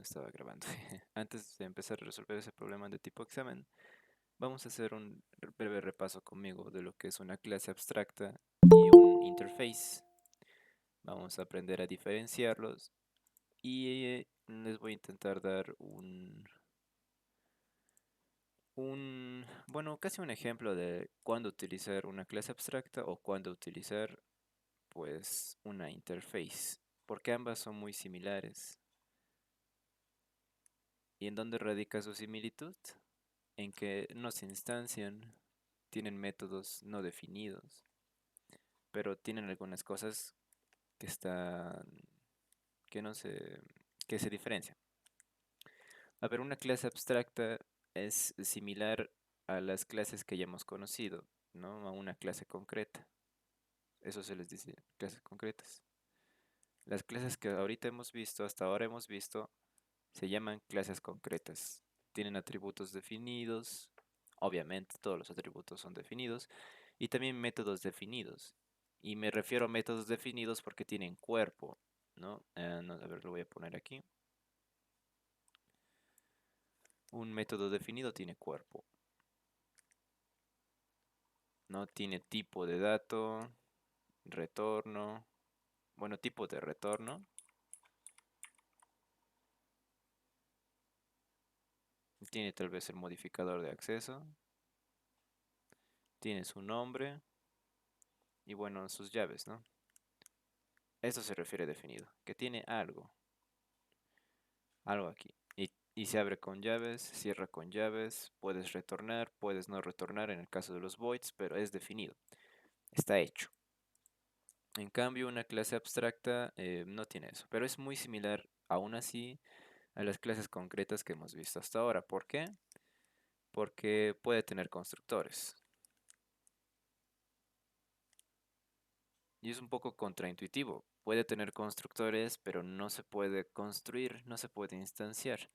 no estaba grabando. Antes de empezar a resolver ese problema de tipo examen, vamos a hacer un breve repaso conmigo de lo que es una clase abstracta y un interface. Vamos a aprender a diferenciarlos y les voy a intentar dar bueno, casi un ejemplo de cuándo utilizar una clase abstracta o cuándo utilizar, pues, una interface, porque ambas son muy similares. ¿Y en dónde radica su similitud? En que no se instancian, tienen métodos no definidos, pero tienen algunas cosas que están, que no se, que se diferencian. A ver, una clase abstracta es similar a las clases que ya hemos conocido, ¿no? A una clase concreta. Eso se les dice clases concretas. Las clases que ahorita hemos visto, hasta ahora hemos visto, se llaman clases concretas. Tienen atributos definidos, obviamente todos los atributos son definidos, y también métodos definidos. Y me refiero a métodos definidos porque tienen cuerpo, ¿no? A ver, lo voy a poner aquí. Un método definido tiene cuerpo, ¿no? Tiene tipo de dato, retorno, bueno, tipo de retorno. Tiene tal vez el modificador de acceso, tiene su nombre y bueno, sus llaves, ¿no? Eso se refiere a definido, que tiene algo aquí. Y se abre con llaves, cierra con llaves, puedes retornar, puedes no retornar en el caso de los voids, pero es definido, está hecho. En cambio, una clase abstracta no tiene eso, pero es muy similar aún así a las clases concretas que hemos visto hasta ahora. ¿Por qué? Porque puede tener constructores. Y es un poco contraintuitivo. Puede tener constructores, pero no se puede construir, no se puede instanciar.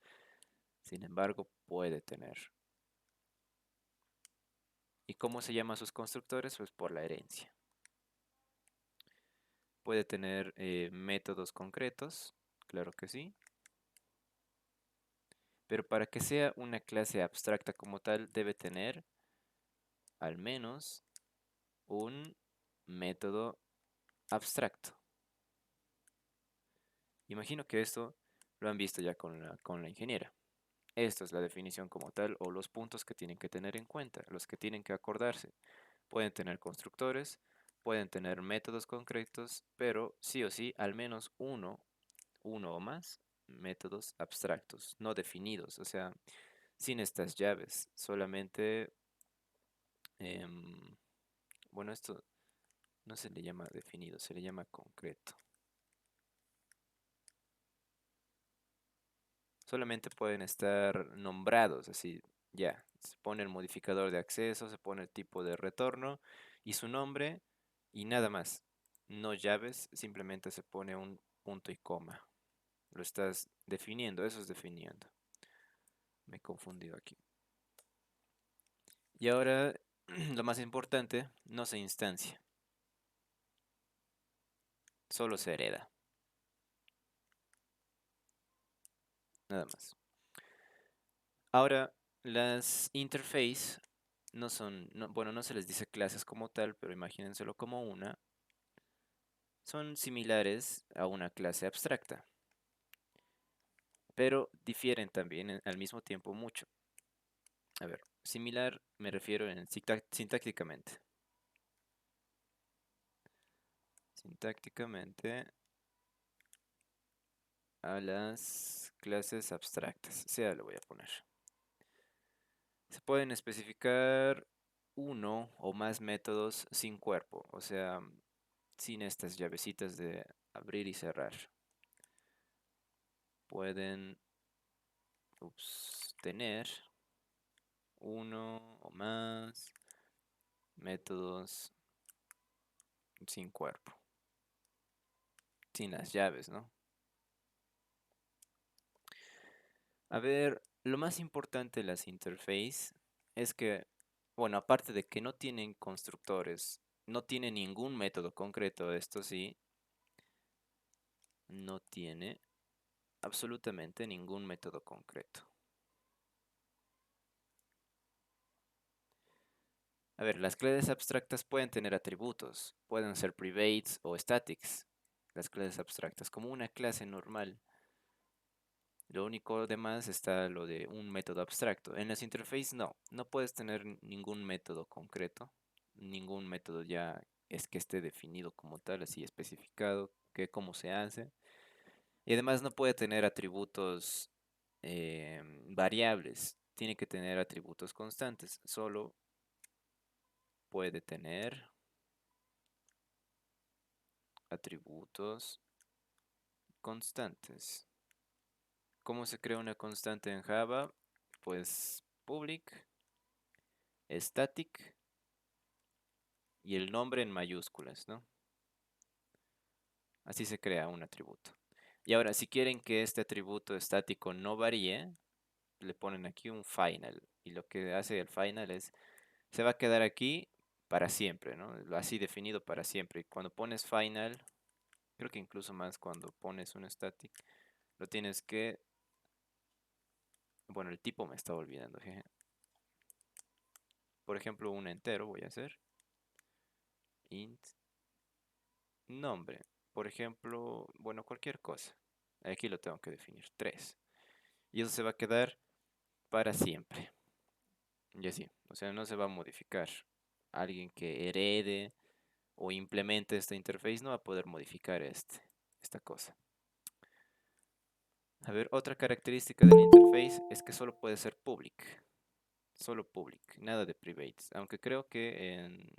Sin embargo, puede tener. ¿Y cómo se llaman sus constructores? Pues por la herencia. Puede tener métodos concretos, claro que sí. Pero para que sea una clase abstracta como tal, debe tener al menos un método abstracto. Imagino que esto lo han visto ya con la ingeniera. Esta es la definición como tal o los puntos que tienen que tener en cuenta, los que tienen que acordarse. Pueden tener constructores, pueden tener métodos concretos, pero sí o sí al menos uno o más métodos abstractos, no definidos, o sea, sin estas llaves, solamente, em, bueno, esto no se le llama definido, se le llama concreto. Solamente pueden estar nombrados, así, ya. Se pone el modificador de acceso, se pone el tipo de retorno y su nombre y nada más. No llaves, simplemente se pone un punto y coma. Lo estás definiendo, eso es definiendo. Me he confundido aquí. Y ahora, lo más importante, no se instancia, solo se hereda, nada más. Ahora, las interface no son, bueno, no se les dice clases como tal, pero imagínenselo como una. Son similares a una clase abstracta, pero difieren también al mismo tiempo mucho. A ver, similar me refiero en sintácticamente. Sintácticamente a las clases abstractas. Sea, lo voy a poner. Se pueden especificar uno o más métodos sin cuerpo, o sea, sin estas llavecitas de abrir y cerrar. Pueden tener uno o más métodos sin cuerpo, sin las llaves, ¿no? A ver, lo más importante de las interfaces es que, bueno, aparte de que no tienen constructores, no tiene ningún método concreto, esto sí, no tiene. absolutamente ningún método concreto. A ver, las clases abstractas pueden tener atributos, pueden ser privates o statics, las clases abstractas, como una clase normal. Lo único demás está lo de un método abstracto. En las interfaces no puedes tener ningún método concreto, ningún método ya es que esté definido como tal, así especificado, que cómo se hace. Y además no puede tener atributos variables, tiene que tener atributos constantes, solo puede tener atributos constantes. ¿Cómo se crea una constante en Java? Pues public, static y el nombre en mayúsculas, ¿no? Así se crea un atributo. Y ahora, si quieren que este atributo estático no varíe, le ponen aquí un final. Y lo que hace el final es, se va a quedar aquí para siempre, ¿no? Lo así definido para siempre. Y cuando pones final, creo que incluso más cuando pones un static, lo tienes que, bueno, el tipo me está olvidando, jeje. Por ejemplo, un entero voy a hacer. Int nombre. Por ejemplo, bueno, cualquier cosa. Aquí lo tengo que definir, 3. Y eso se va a quedar para siempre. Y así, o sea, no se va a modificar. Alguien que herede o implemente esta interface no va a poder modificar esta cosa. A ver, otra característica de la interface es que solo puede ser public. Solo public, nada de private. Aunque creo que en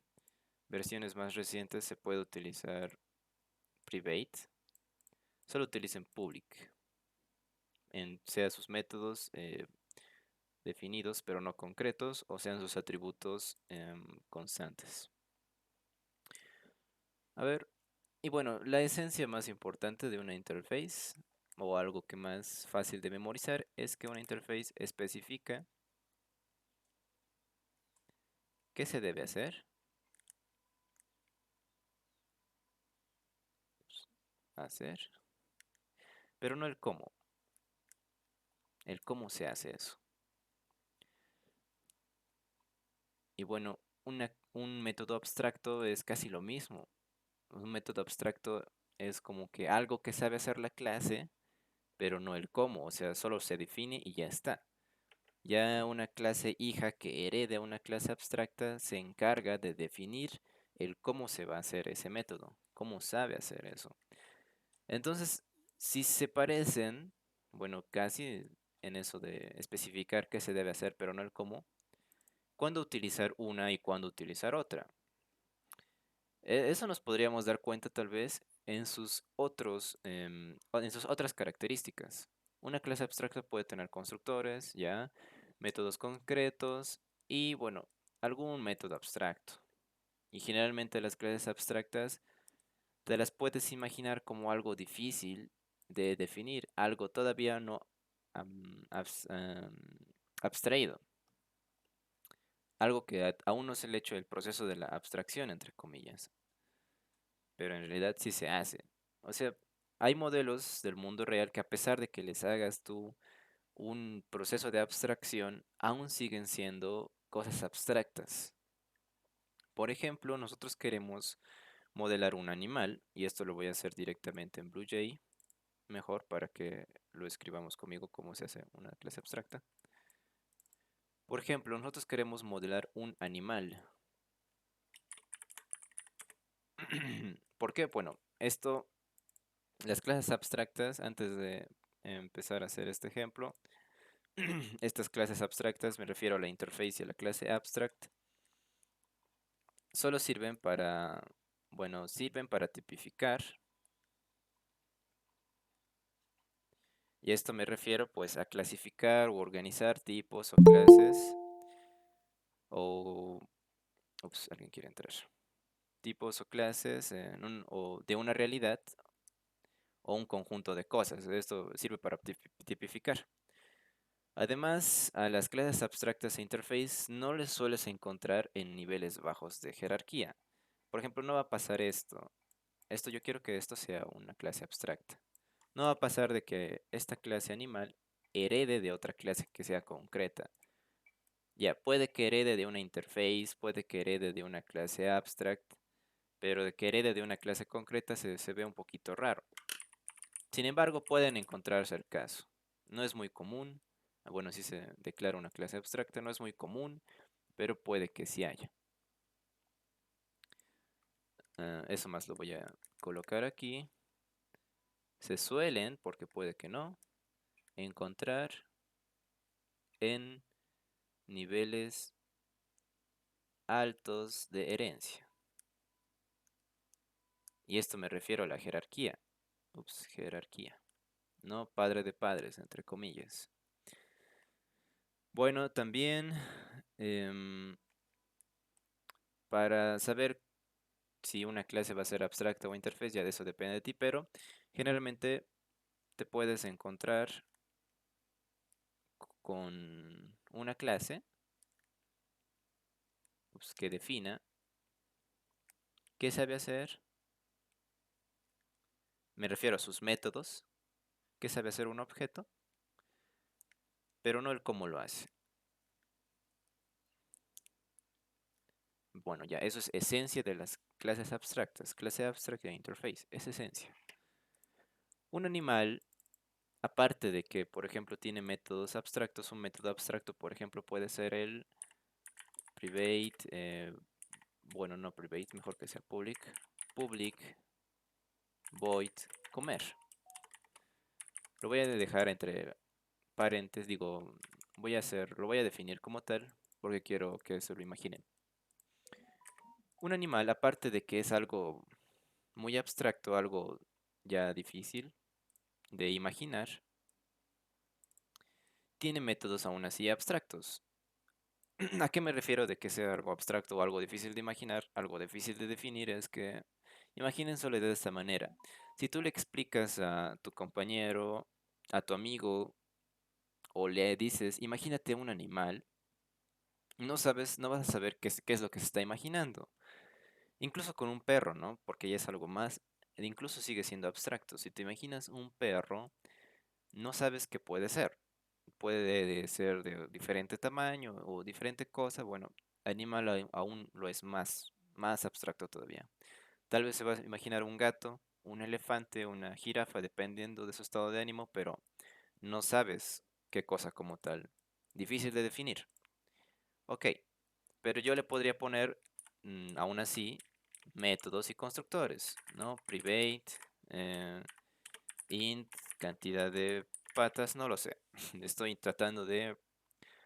versiones más recientes se puede utilizar private. Solo utilicen public. Sea sus métodos definidos pero no concretos o sean sus atributos constantes. A ver, y bueno, la esencia más importante de una interface o algo que más fácil de memorizar es que una interface especifica qué se debe hacer, pero no el cómo se hace eso. Y bueno, un método abstracto es casi lo mismo. Un método abstracto es como que algo que sabe hacer la clase, pero no el cómo, o sea, solo se define y ya está. Ya una clase hija que hereda una clase abstracta se encarga de definir el cómo se va a hacer ese método, cómo sabe hacer eso. Entonces, si se parecen, bueno, casi en eso de especificar qué se debe hacer, pero no el cómo, cuándo utilizar una y cuándo utilizar otra. Eso nos podríamos dar cuenta tal vez en en sus otras características. Una clase abstracta puede tener constructores, ya, métodos concretos y, bueno, algún método abstracto. Y generalmente las clases abstractas te las puedes imaginar como algo difícil de definir, algo todavía no abstraído, algo que aún no se le ha hecho el proceso de la abstracción, entre comillas, pero en realidad sí se hace. O sea, hay modelos del mundo real que a pesar de que les hagas tú un proceso de abstracción, aún siguen siendo cosas abstractas. Por ejemplo, nosotros queremos modelar un animal, y esto lo voy a hacer directamente en BlueJ, mejor para que lo escribamos conmigo cómo se hace una clase abstracta. Por ejemplo, nosotros queremos modelar un animal. ¿Por qué? Bueno, las clases abstractas, antes de empezar a hacer este ejemplo, estas clases abstractas, me refiero a la interface y a la clase abstract, solo sirven para, bueno, sirven para tipificar. Y esto me refiero pues a clasificar o organizar tipos o clases o... Ups, alguien quiere entrar. Tipos o clases o de una realidad o un conjunto de cosas. Esto sirve para tipificar. Además, a las clases abstractas e interface no les sueles encontrar en niveles bajos de jerarquía. Por ejemplo, no va a pasar esto. Yo quiero que esto sea una clase abstracta. No va a pasar de que esta clase animal herede de otra clase que sea concreta. Ya, puede que herede de una interface, puede que herede de una clase abstract, pero de que herede de una clase concreta se ve un poquito raro. Sin embargo, pueden encontrarse el caso. No es muy común. Bueno, si se declara una clase abstracta, no es muy común, pero puede que sí haya. Eso más lo voy a colocar aquí. Se suelen, porque puede que no, encontrar en niveles altos de herencia. Y esto me refiero a la jerarquía. Ups, jerarquía. No padre de padres, entre comillas. Bueno, también para saber si una clase va a ser abstracta o interface, ya de eso depende de ti, pero generalmente te puedes encontrar con una clase que defina qué sabe hacer, me refiero a sus métodos, qué sabe hacer un objeto, pero no el cómo lo hace. Bueno, ya eso es esencia de las clases abstractas, clase abstracta e interface, es esencia. Un animal, aparte de que, por ejemplo, tiene métodos abstractos, un método abstracto, por ejemplo, puede ser el private, bueno, no private, mejor que sea public void comer. Lo voy a dejar entre paréntesis, digo, lo voy a definir como tal, porque quiero que se lo imaginen. Un animal, aparte de que es algo muy abstracto, algo ya difícil de imaginar, tiene métodos aún así abstractos. ¿A qué me refiero de que sea algo abstracto o algo difícil de imaginar? Algo difícil de definir es que imaginen solo de esta manera. Si tú le explicas a tu compañero, a tu amigo, o le dices, imagínate un animal, no vas a saber qué es lo que se está imaginando. Incluso con un perro, ¿no? Porque ya es algo más, incluso sigue siendo abstracto. Si te imaginas un perro, no sabes qué puede ser. Puede ser de diferente tamaño o diferente cosa. Bueno, animal aún lo es más abstracto todavía. Tal vez se va a imaginar un gato, un elefante, una jirafa, dependiendo de su estado de ánimo, pero no sabes qué cosa como tal. Difícil de definir. Ok, pero yo le podría poner, aún así, métodos y constructores, ¿no? Private, eh, int, cantidad de patas, no lo sé. Estoy tratando de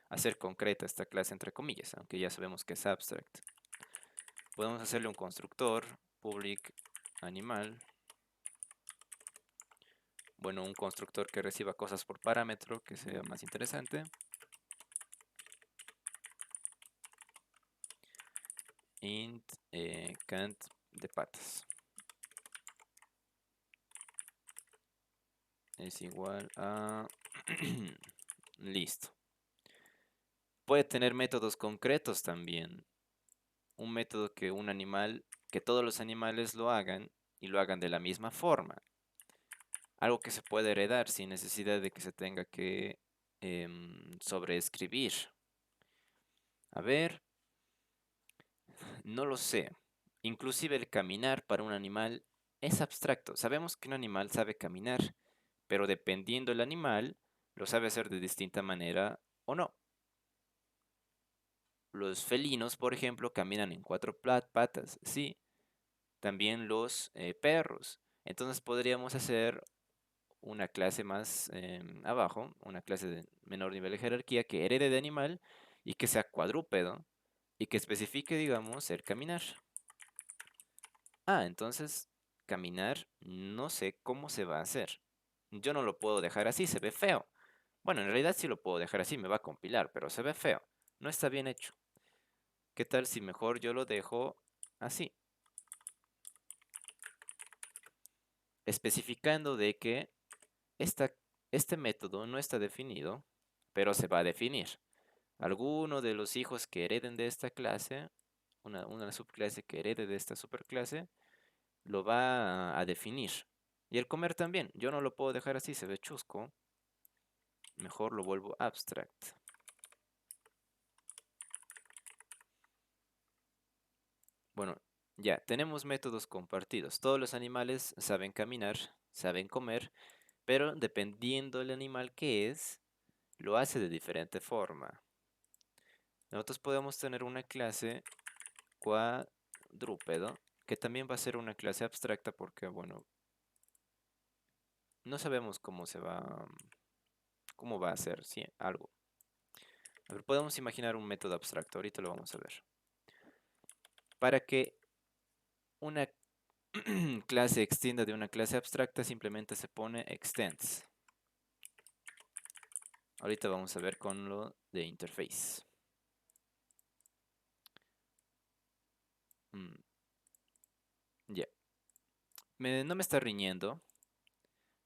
hacer concreta esta clase entre comillas, aunque ya sabemos que es abstract. Podemos hacerle un constructor, public animal. Bueno, un constructor que reciba cosas por parámetro, que sea más interesante. Int cant de patas es igual a listo. Puede tener métodos concretos también. Un método que todos los animales lo hagan y lo hagan de la misma forma. Algo que se puede heredar sin necesidad de que se tenga que sobreescribir. A ver, no lo sé. Inclusive el caminar para un animal es abstracto. Sabemos que un animal sabe caminar, pero dependiendo del animal, lo sabe hacer de distinta manera o no. Los felinos, por ejemplo, caminan en cuatro patas, sí. También los perros. Entonces podríamos hacer una clase más abajo, una clase de menor nivel de jerarquía que herede de animal y que sea cuadrúpedo y que especifique, digamos, el caminar. Ah, entonces caminar no sé cómo se va a hacer. Yo no lo puedo dejar así, se ve feo. Bueno, en realidad sí lo puedo dejar así, me va a compilar, pero se ve feo. No está bien hecho. ¿Qué tal si mejor yo lo dejo así? Especificando de que esta- este método no está definido, pero se va a definir. Alguno de los hijos que hereden de esta clase, una subclase que herede de esta superclase, lo va a definir. Y el comer también. Yo no lo puedo dejar así, se ve chusco. Mejor lo vuelvo abstract. Bueno, ya, tenemos métodos compartidos. Todos los animales saben caminar, saben comer, pero dependiendo del animal que es, lo hace de diferente forma. Nosotros podemos tener una clase cuadrúpedo, que también va a ser una clase abstracta porque, bueno, no sabemos cómo va a ser, sí, algo. A ver, podemos imaginar un método abstracto, ahorita lo vamos a ver. Para que una clase extienda de una clase abstracta, simplemente se pone extends. Ahorita vamos a ver con lo de interface. Mm, ya. No me está riñendo.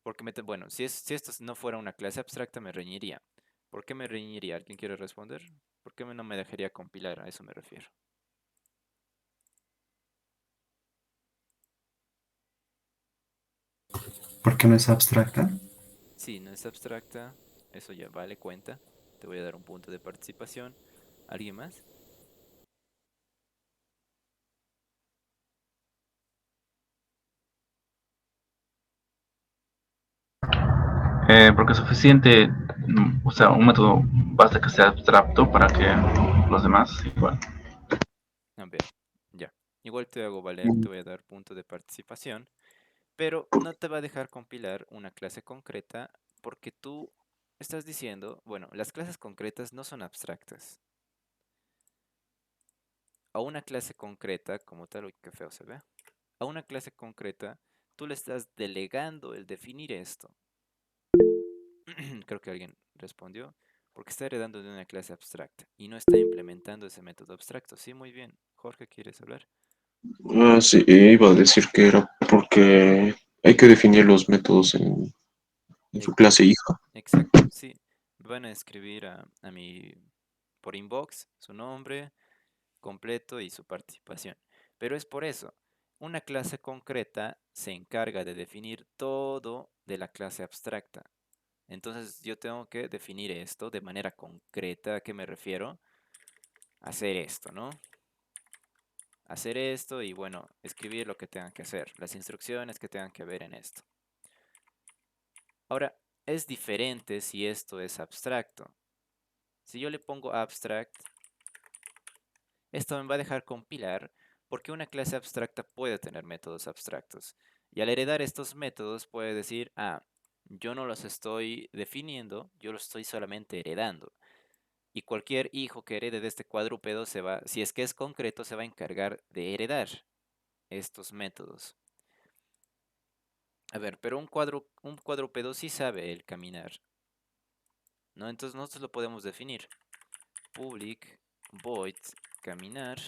Porque bueno, si esto no fuera una clase abstracta, me reñiría. ¿Por qué me reñiría? ¿Alguien quiere responder? ¿Por qué no me dejaría compilar? A eso me refiero. ¿Por qué no es abstracta? Si no es abstracta, eso ya vale cuenta. Te voy a dar un punto de participación. ¿Alguien más? Porque es suficiente, o sea, un método basta que sea abstracto para que los demás igual. A ver, ya. Igual te hago valer, Mm. te voy a dar punto de participación, pero no te va a dejar compilar una clase concreta porque tú estás diciendo, bueno, las clases concretas no son abstractas. A una clase concreta, como tal, uy, qué feo se ve. A una clase concreta, tú le estás delegando el definir esto. Creo que alguien respondió, porque está heredando de una clase abstracta y no está implementando ese método abstracto. Sí, muy bien. Jorge, ¿quieres hablar? Ah, sí, iba a decir que era porque hay que definir los métodos en su E- clase hija. Exacto, sí. Van a escribir a mi por inbox su nombre completo y su participación. Pero es por eso. Una clase concreta se encarga de definir todo de la clase abstracta. Entonces yo tengo que definir esto de manera concreta. ¿A qué me refiero? Hacer esto, ¿no? Hacer esto y bueno, escribir lo que tengan que hacer, las instrucciones que tengan que ver en esto. Ahora, es diferente si esto es abstracto. Si yo le pongo abstract, esto me va a dejar compilar porque una clase abstracta puede tener métodos abstractos. Y al heredar estos métodos puede decir, ah, yo no los estoy definiendo, yo los estoy solamente heredando. Y cualquier hijo que herede de este cuadrúpedo si es que es concreto, se va a encargar de heredar estos métodos. A ver, pero un cuadrúpedo sí sabe el caminar, ¿no? Entonces nosotros lo podemos definir. Public void caminar.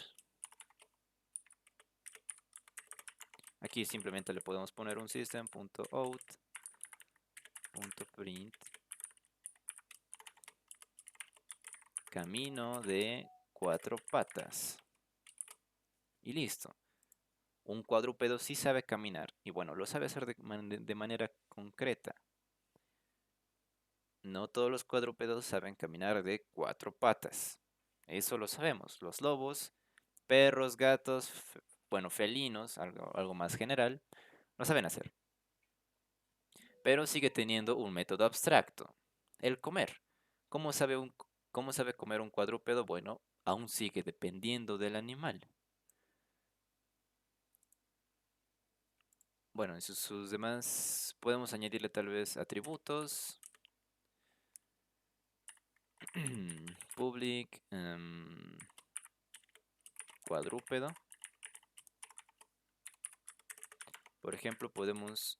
Aquí simplemente le podemos poner un system.out.print camino de 4 patas. Y listo. Un cuadrúpedo sí sabe caminar. Y bueno, lo sabe hacer de manera concreta. No todos los cuadrúpedos saben caminar de 4 patas. Eso lo sabemos. Los lobos, perros, gatos, bueno, felinos, algo más general, lo saben hacer. Pero sigue teniendo un método abstracto, el comer. ¿Cómo sabe, cómo sabe comer un cuadrúpedo? Bueno, aún sigue dependiendo del animal. Bueno, en sus demás podemos añadirle tal vez atributos. Public cuadrúpedo. Por ejemplo, podemos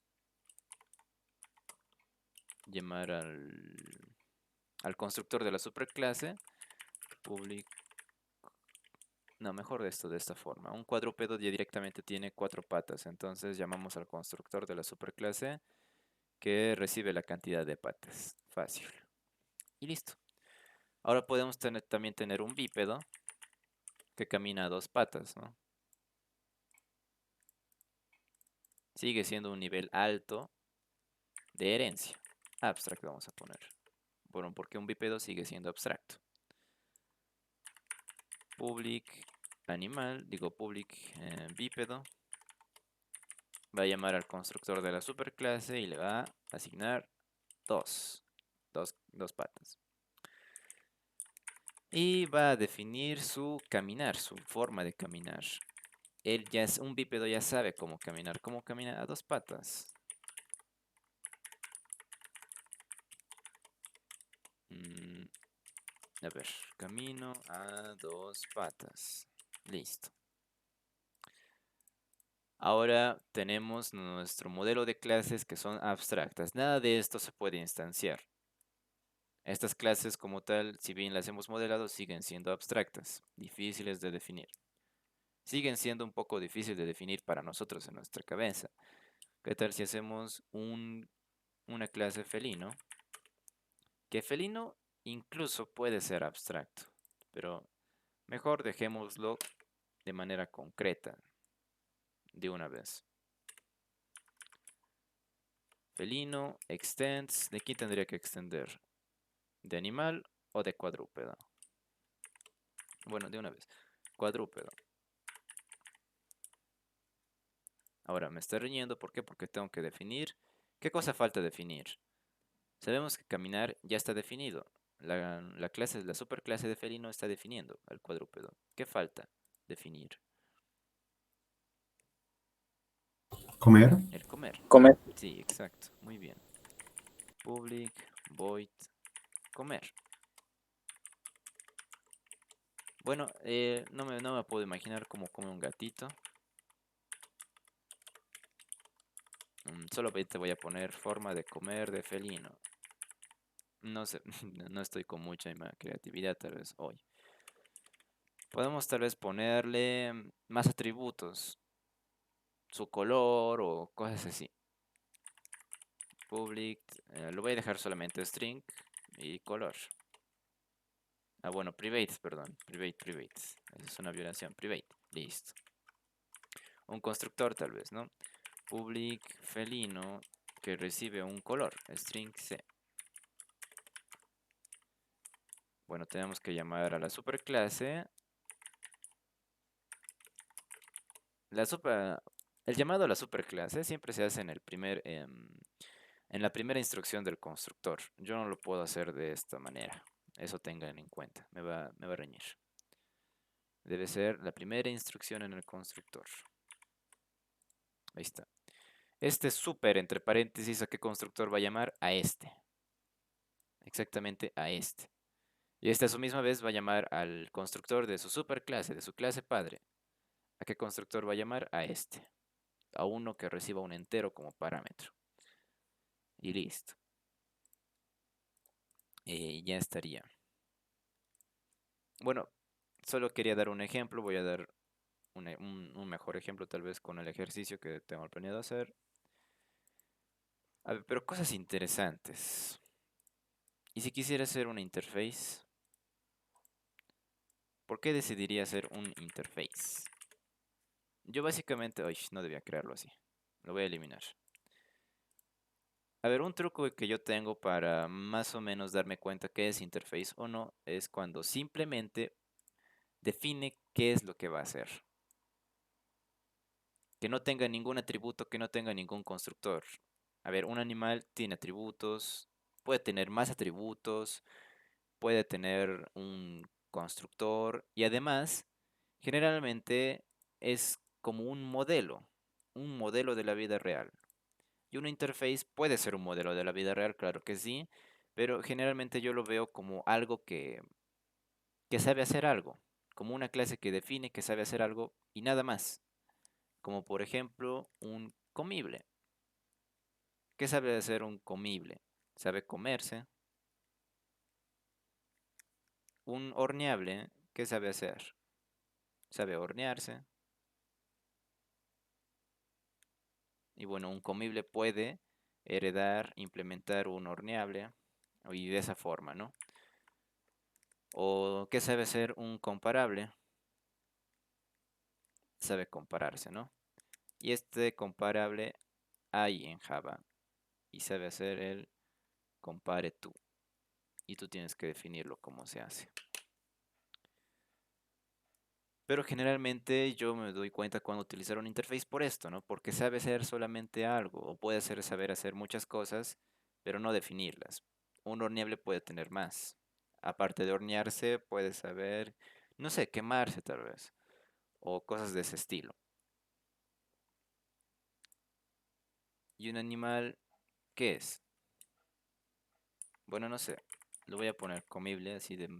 llamar al constructor de la superclase public. No, mejor de esta forma. Un cuadrúpedo ya directamente tiene 4 patas, entonces llamamos al constructor de la superclase que recibe la cantidad de patas. Fácil. Y listo. Ahora podemos también tener un bípedo que camina a 2 patas, ¿no? sigue siendo un nivel alto de herencia. Abstract vamos a poner. Bueno, porque un bípedo sigue siendo abstracto. Public animal, digo public bípedo. Va a llamar al constructor de la superclase y le va a asignar dos patas. Y va a definir su caminar, su forma de caminar. Él ya es un bípedo, ya sabe cómo caminar. ¿Cómo camina? A dos patas. A ver, camino a dos patas. Listo. Ahora tenemos nuestro modelo de clases que son abstractas. Nada de esto se puede instanciar. Estas clases como tal, si bien las hemos modelado, siguen siendo abstractas, difíciles de definir. Siguen siendo un poco difíciles de definir para nosotros en nuestra cabeza. ¿Qué tal si hacemos una clase felino? Que felino incluso puede ser abstracto, pero mejor dejémoslo de manera concreta, de una vez. Felino, extends, ¿de quién tendría que extender? ¿De animal o de cuadrúpedo? Bueno, de una vez. Cuadrúpedo. Ahora, me está riñendo, ¿por qué? Porque tengo que definir. ¿Qué cosa falta definir? Sabemos que caminar ya está definido. La superclase de felino está definiendo al cuadrúpedo. ¿Qué falta definir? Comer. El comer. Comer. Sí, exacto. Muy bien. Public, void, comer. Bueno, no me puedo imaginar cómo come un gatito. Solamente voy a poner forma de comer de felino. No sé, no estoy con mucha creatividad tal vez hoy. Podemos tal vez ponerle más atributos. Su color o cosas así. Public, lo voy a dejar solamente string y color. Ah, bueno, private, perdón. Private. Esa es una violación. Private. Listo. Un constructor tal vez, ¿no? Public felino que recibe un color. String C. Bueno, tenemos que llamar a la superclase. El llamado a la superclase siempre se hace en la primera instrucción del constructor. Yo no lo puedo hacer de esta manera. Eso tengan en cuenta. Me va a reñir. Debe ser la primera instrucción en el constructor. Ahí está. Este super, entre paréntesis, ¿a qué constructor va a llamar? A este. Exactamente a este. Y este a su misma vez va a llamar al constructor de su superclase, de su clase padre. ¿A qué constructor va a llamar? A este. A uno que reciba un entero como parámetro. Y listo. Ya estaría. Bueno, solo quería dar un ejemplo. Voy a dar un mejor ejemplo tal vez con el ejercicio que tengo planeado hacer. A ver, pero cosas interesantes. ¿Y si quisiera hacer una interface? ¿Por qué decidiría hacer un interface? Yo básicamente... Uy, no debía crearlo así. Lo voy a eliminar. A ver, un truco que yo tengo para más o menos darme cuenta qué es interface o no es cuando simplemente define qué es lo que va a hacer. Que no tenga ningún atributo, que no tenga ningún constructor. A ver, un animal tiene atributos, puede tener más atributos, puede tener un constructor y además generalmente es como un modelo de la vida real. Y una interface puede ser un modelo de la vida real, claro que sí, pero generalmente yo lo veo como algo que sabe hacer algo, como una clase que define que sabe hacer algo y nada más, como por ejemplo un comible. ¿Qué sabe hacer un comible? Sabe comerse. Un horneable, ¿qué sabe hacer? Sabe hornearse. Y bueno, un comible puede heredar, implementar un horneable y de esa forma, ¿no? ¿O qué sabe hacer un comparable? Sabe compararse, ¿no? Y este comparable hay en Java y sabe hacer el compare to. Y tú tienes que definirlo cómo se hace. Pero generalmente yo me doy cuenta cuando utilizar un interface por esto, ¿no? Porque sabe hacer solamente algo, o puede saber hacer muchas cosas, pero no definirlas. Un horneable puede tener más. Aparte de hornearse, puede saber, no sé, quemarse tal vez, o cosas de ese estilo. ¿Y un animal qué es? Bueno, no sé. Lo voy a poner comible, así de...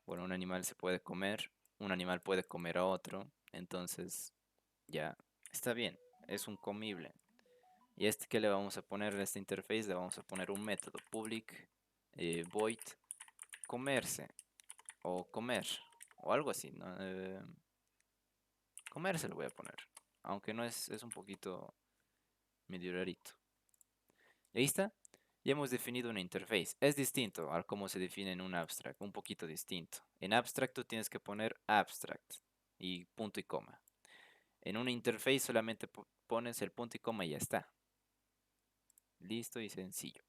Bueno, un animal se puede comer, un animal puede comer a otro, entonces ya está bien, es un comible. Y este que le vamos a poner en este interface, le vamos a poner un método public void comerse o comer o algo así, ¿no? Comerse lo voy a poner, aunque no es un poquito medio rarito. Y ahí está, ya hemos definido una interface. Es distinto a cómo se define en un abstract, un poquito distinto. En abstract tú tienes que poner abstract y punto y coma. En una interface solamente pones el punto y coma y ya está. Listo y sencillo.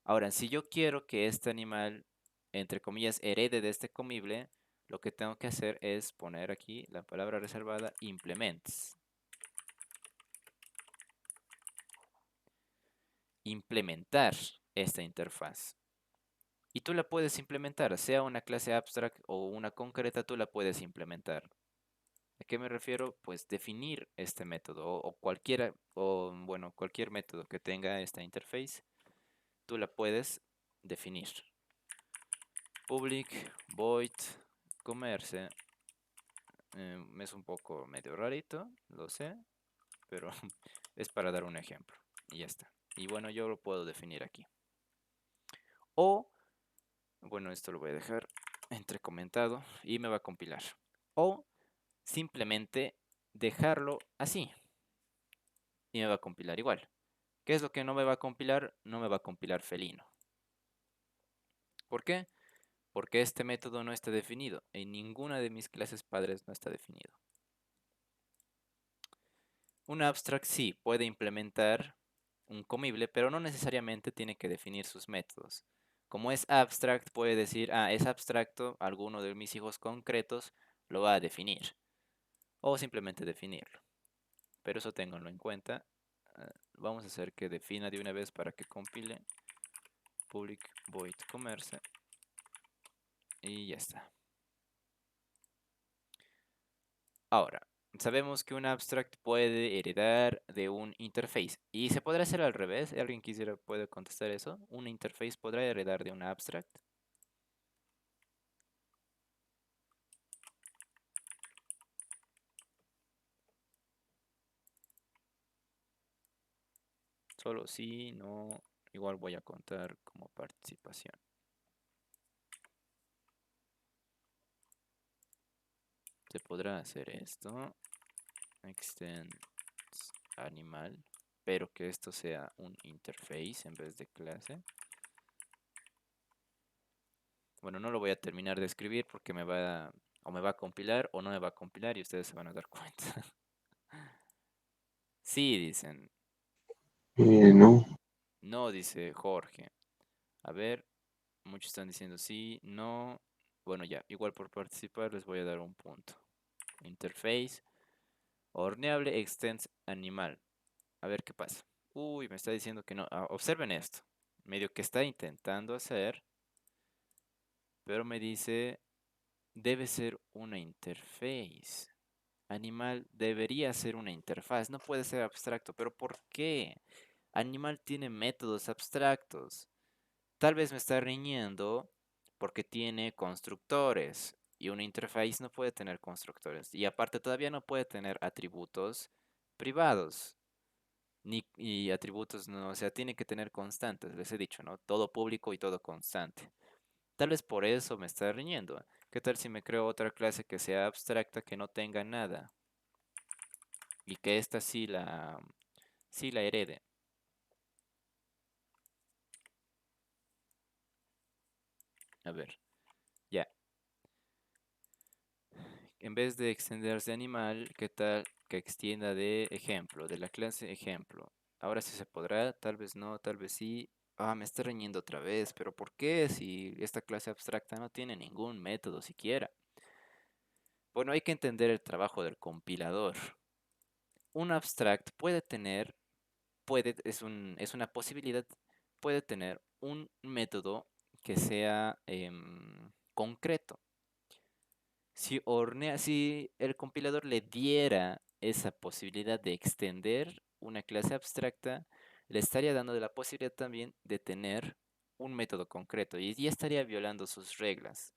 Ahora, si yo quiero que este animal, entre comillas, herede de este comible, lo que tengo que hacer es poner aquí la palabra reservada implements. Implementar esta interfaz. Y tú la puedes implementar, sea una clase abstract o una concreta, tú la puedes implementar. ¿A qué me refiero? Pues definir este método o cualquiera, o bueno, cualquier método que tenga esta interface, tú la puedes definir. Public void comerse. Es un poco medio rarito, lo sé, pero es para dar un ejemplo. Y ya está. Y bueno, yo lo puedo definir aquí. O, bueno, esto lo voy a dejar entre comentado y me va a compilar. O simplemente dejarlo así y me va a compilar igual. ¿Qué es lo que no me va a compilar? No me va a compilar felino. ¿Por qué? Porque este método no está definido. En ninguna de mis clases padres no está definido. Un abstract sí puede implementar un comible, pero no necesariamente tiene que definir sus métodos. Como es abstract, puede decir, es abstracto, alguno de mis hijos concretos lo va a definir. O simplemente definirlo. Pero eso ténganlo en cuenta. Vamos a hacer que defina de una vez para que compile. Public void comerse. Y ya está. Ahora, sabemos que un abstract puede heredar de un interface. ¿Y se podrá hacer al revés? ¿Alguien puede contestar eso? ¿Un interface podrá heredar de un abstract? Solo sí, no. Igual voy a contar como participación. Se podrá hacer esto. Extend animal. Pero que esto sea un interface en vez de clase. Bueno, no lo voy a terminar de escribir porque me va a compilar o no me va a compilar y ustedes se van a dar cuenta. Sí, dicen. No. No, dice Jorge. A ver, muchos están diciendo sí, no. Bueno, ya, igual por participar les voy a dar un punto. Interface. Horneable extends animal. A ver qué pasa. Uy, me está diciendo que no. Observen esto. Medio que está intentando hacer. Pero me dice, debe ser una interface. Animal debería ser una interfaz. No puede ser abstracto. ¿Pero por qué? Animal tiene métodos abstractos. Tal vez me está riñendo porque tiene constructores y una interface no puede tener constructores. Y aparte todavía no puede tener atributos privados. Y atributos no, o sea, tiene que tener constantes, les he dicho, ¿no? Todo público y todo constante. Tal vez por eso me está riñendo. ¿Qué tal si me creo otra clase que sea abstracta que no tenga nada? Y que esta sí la herede. A ver, ya. En vez de extenderse animal, ¿qué tal que extienda de ejemplo, de la clase ejemplo. Ahora sí se podrá, tal vez no, tal vez sí. Ah, me está reñiendo otra vez, pero ¿por qué si esta clase abstracta no tiene ningún método siquiera? Bueno, hay que entender el trabajo del compilador. Un abstract puede tener, es una posibilidad, puede tener un método que sea concreto. Si el compilador le diera esa posibilidad de extender una clase abstracta, le estaría dando la posibilidad también de tener un método concreto y ya estaría violando sus reglas.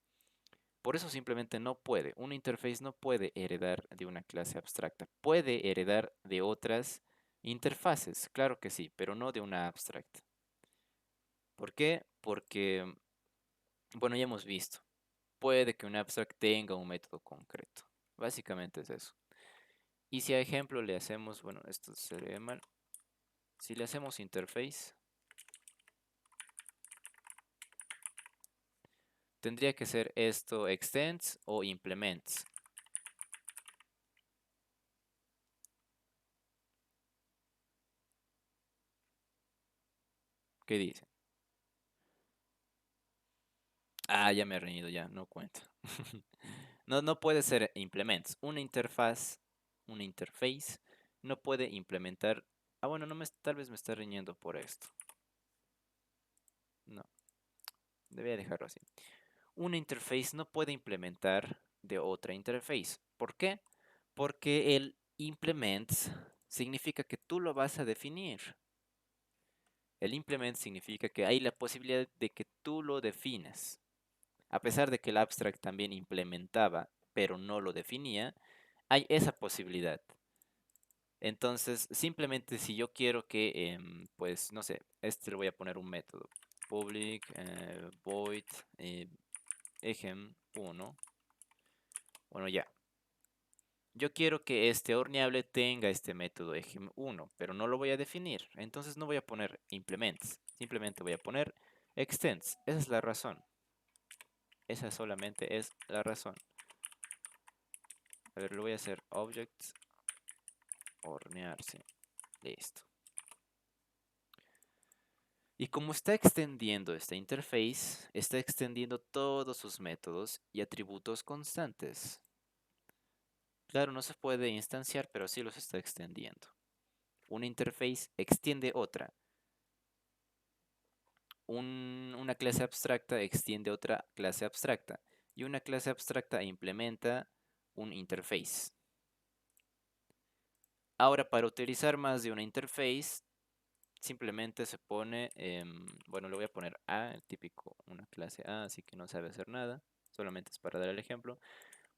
Por eso simplemente no puede. Un interface no puede heredar de una clase abstracta. Puede heredar de otras interfaces, claro que sí, pero no de una abstract. ¿Por qué? Porque, bueno, ya hemos visto. Puede que un abstract tenga un método concreto. Básicamente es eso. Y si a ejemplo le hacemos, bueno, esto se ve mal. Si le hacemos interface, tendría que ser esto extends o implements. ¿Qué dice? Ah, ya me he reñido, ya, no cuenta. No puede ser implements. Una interface, no puede implementar. Ah, bueno, tal vez me está riñendo por esto. No, debería dejarlo así. Una interface no puede implementar de otra interface. ¿Por qué? Porque el implements significa que tú lo vas a definir. El implement significa que hay la posibilidad de que tú lo definas. A pesar de que el abstract también implementaba, pero no lo definía, hay esa posibilidad. Entonces, simplemente si yo quiero que, pues, no sé, le voy a poner un método. Public void ejem1. Bueno, ya. Yo quiero que este horneable tenga este método ejem1, pero no lo voy a definir. Entonces no voy a poner implements. Simplemente voy a poner extends. Esa es la razón. Esa solamente es la razón. A ver, lo voy a hacer object hornearse. Listo. Y como está extendiendo esta interface, está extendiendo todos sus métodos y atributos constantes. Claro, no se puede instanciar, pero sí los está extendiendo. Una interface extiende otra. Una clase abstracta extiende otra clase abstracta. Y una clase abstracta implementa un interface. Ahora, para utilizar más de una interface, simplemente se pone, bueno, le voy a poner A, el típico, una clase A, así que no sabe hacer nada. Solamente es para dar el ejemplo.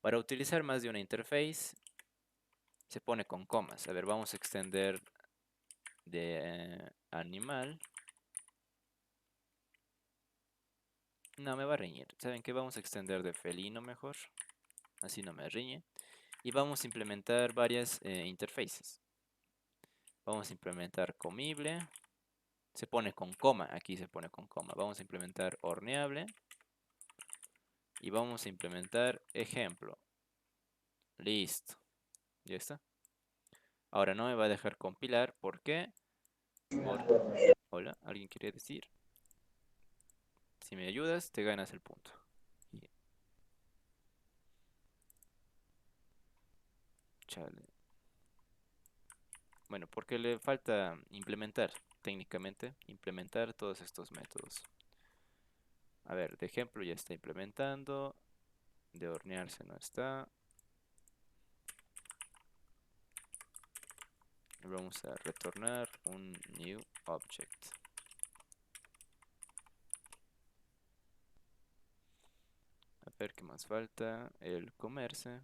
Para utilizar más de una interface, se pone con comas. A ver, vamos a extender de animal. No, me va a reñir. ¿Saben qué? Vamos a extender de felino mejor. Así no me riñe. Y vamos a implementar varias interfaces. Vamos a implementar comible. Se pone con coma. Aquí se pone con coma. Vamos a implementar horneable. Y vamos a implementar ejemplo. Listo. Ya está. Ahora no me va a dejar compilar. ¿Por qué? Hola, ¿alguien quiere decir? Si me ayudas, te ganas el punto. Chale. Bueno, porque le falta implementar, técnicamente, implementar todos estos métodos. A ver, de ejemplo ya está implementando. De hornearse no está. Vamos a retornar un new object. A ver qué más falta. El comerse.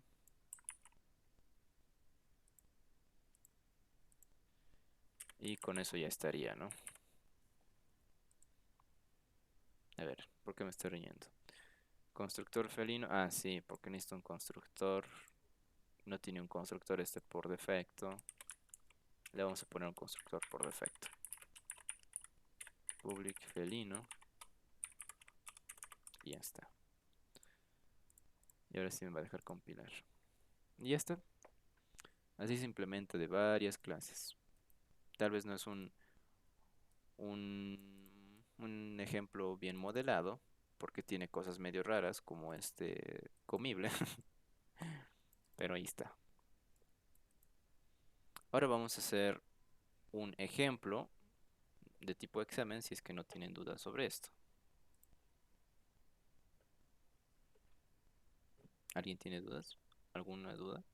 Y con eso ya estaría, ¿no? A ver, ¿por qué me estoy riñendo? Constructor felino. Ah, sí, porque necesito un constructor. No tiene un constructor este por defecto. Le vamos a poner un constructor por defecto. Public felino. Y ya está. Y ahora sí me va a dejar compilar. Y ya está. Así se implementa de varias clases. Tal vez no es un ejemplo bien modelado, porque tiene cosas medio raras como este comible, pero ahí está. Ahora vamos a hacer un ejemplo de tipo examen si es que no tienen dudas sobre esto. ¿Alguien tiene dudas? ¿Alguna duda?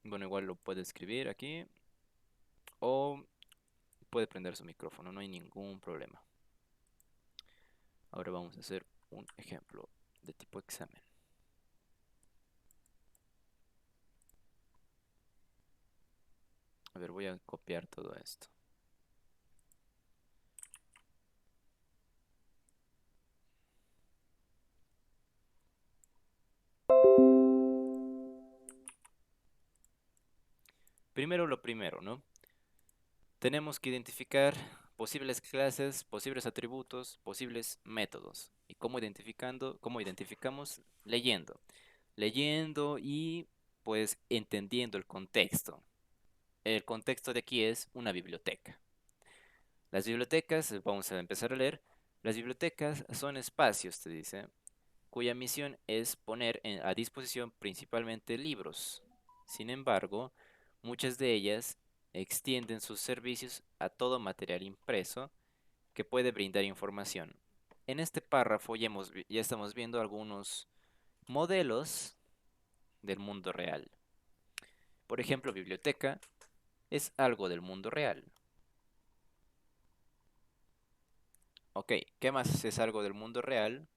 Bueno, igual lo puede escribir aquí o puede prender su micrófono, no hay ningún problema. Ahora vamos a hacer un ejemplo de tipo examen. A ver, voy a copiar todo esto. Primero lo primero, ¿no? Tenemos que identificar posibles clases, posibles atributos, posibles métodos. ¿Y cómo identificamos? Leyendo. Leyendo y pues entendiendo el contexto. El contexto de aquí es una biblioteca. Las bibliotecas, vamos a empezar a leer. Las bibliotecas son espacios, te dice, cuya misión es poner a disposición principalmente libros. Sin embargo, muchas de ellas extienden sus servicios a todo material impreso que puede brindar información. En este párrafo ya estamos viendo algunos modelos del mundo real. Por ejemplo, biblioteca es algo del mundo real. Ok, ¿qué más es algo del mundo real?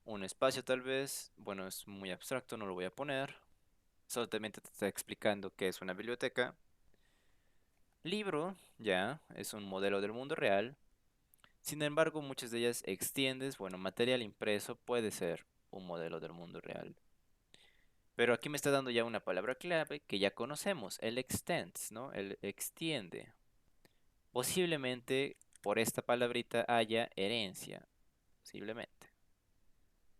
Un espacio tal vez, bueno, es muy abstracto, no lo voy a poner. Solamente te está explicando qué es una biblioteca. Libro, ya, es un modelo del mundo real. Sin embargo, muchas de ellas extiendes, bueno, material impreso puede ser un modelo del mundo real. Pero aquí me está dando ya una palabra clave que ya conocemos, el extends, ¿no? El extiende. Posiblemente por esta palabrita haya herencia, posiblemente,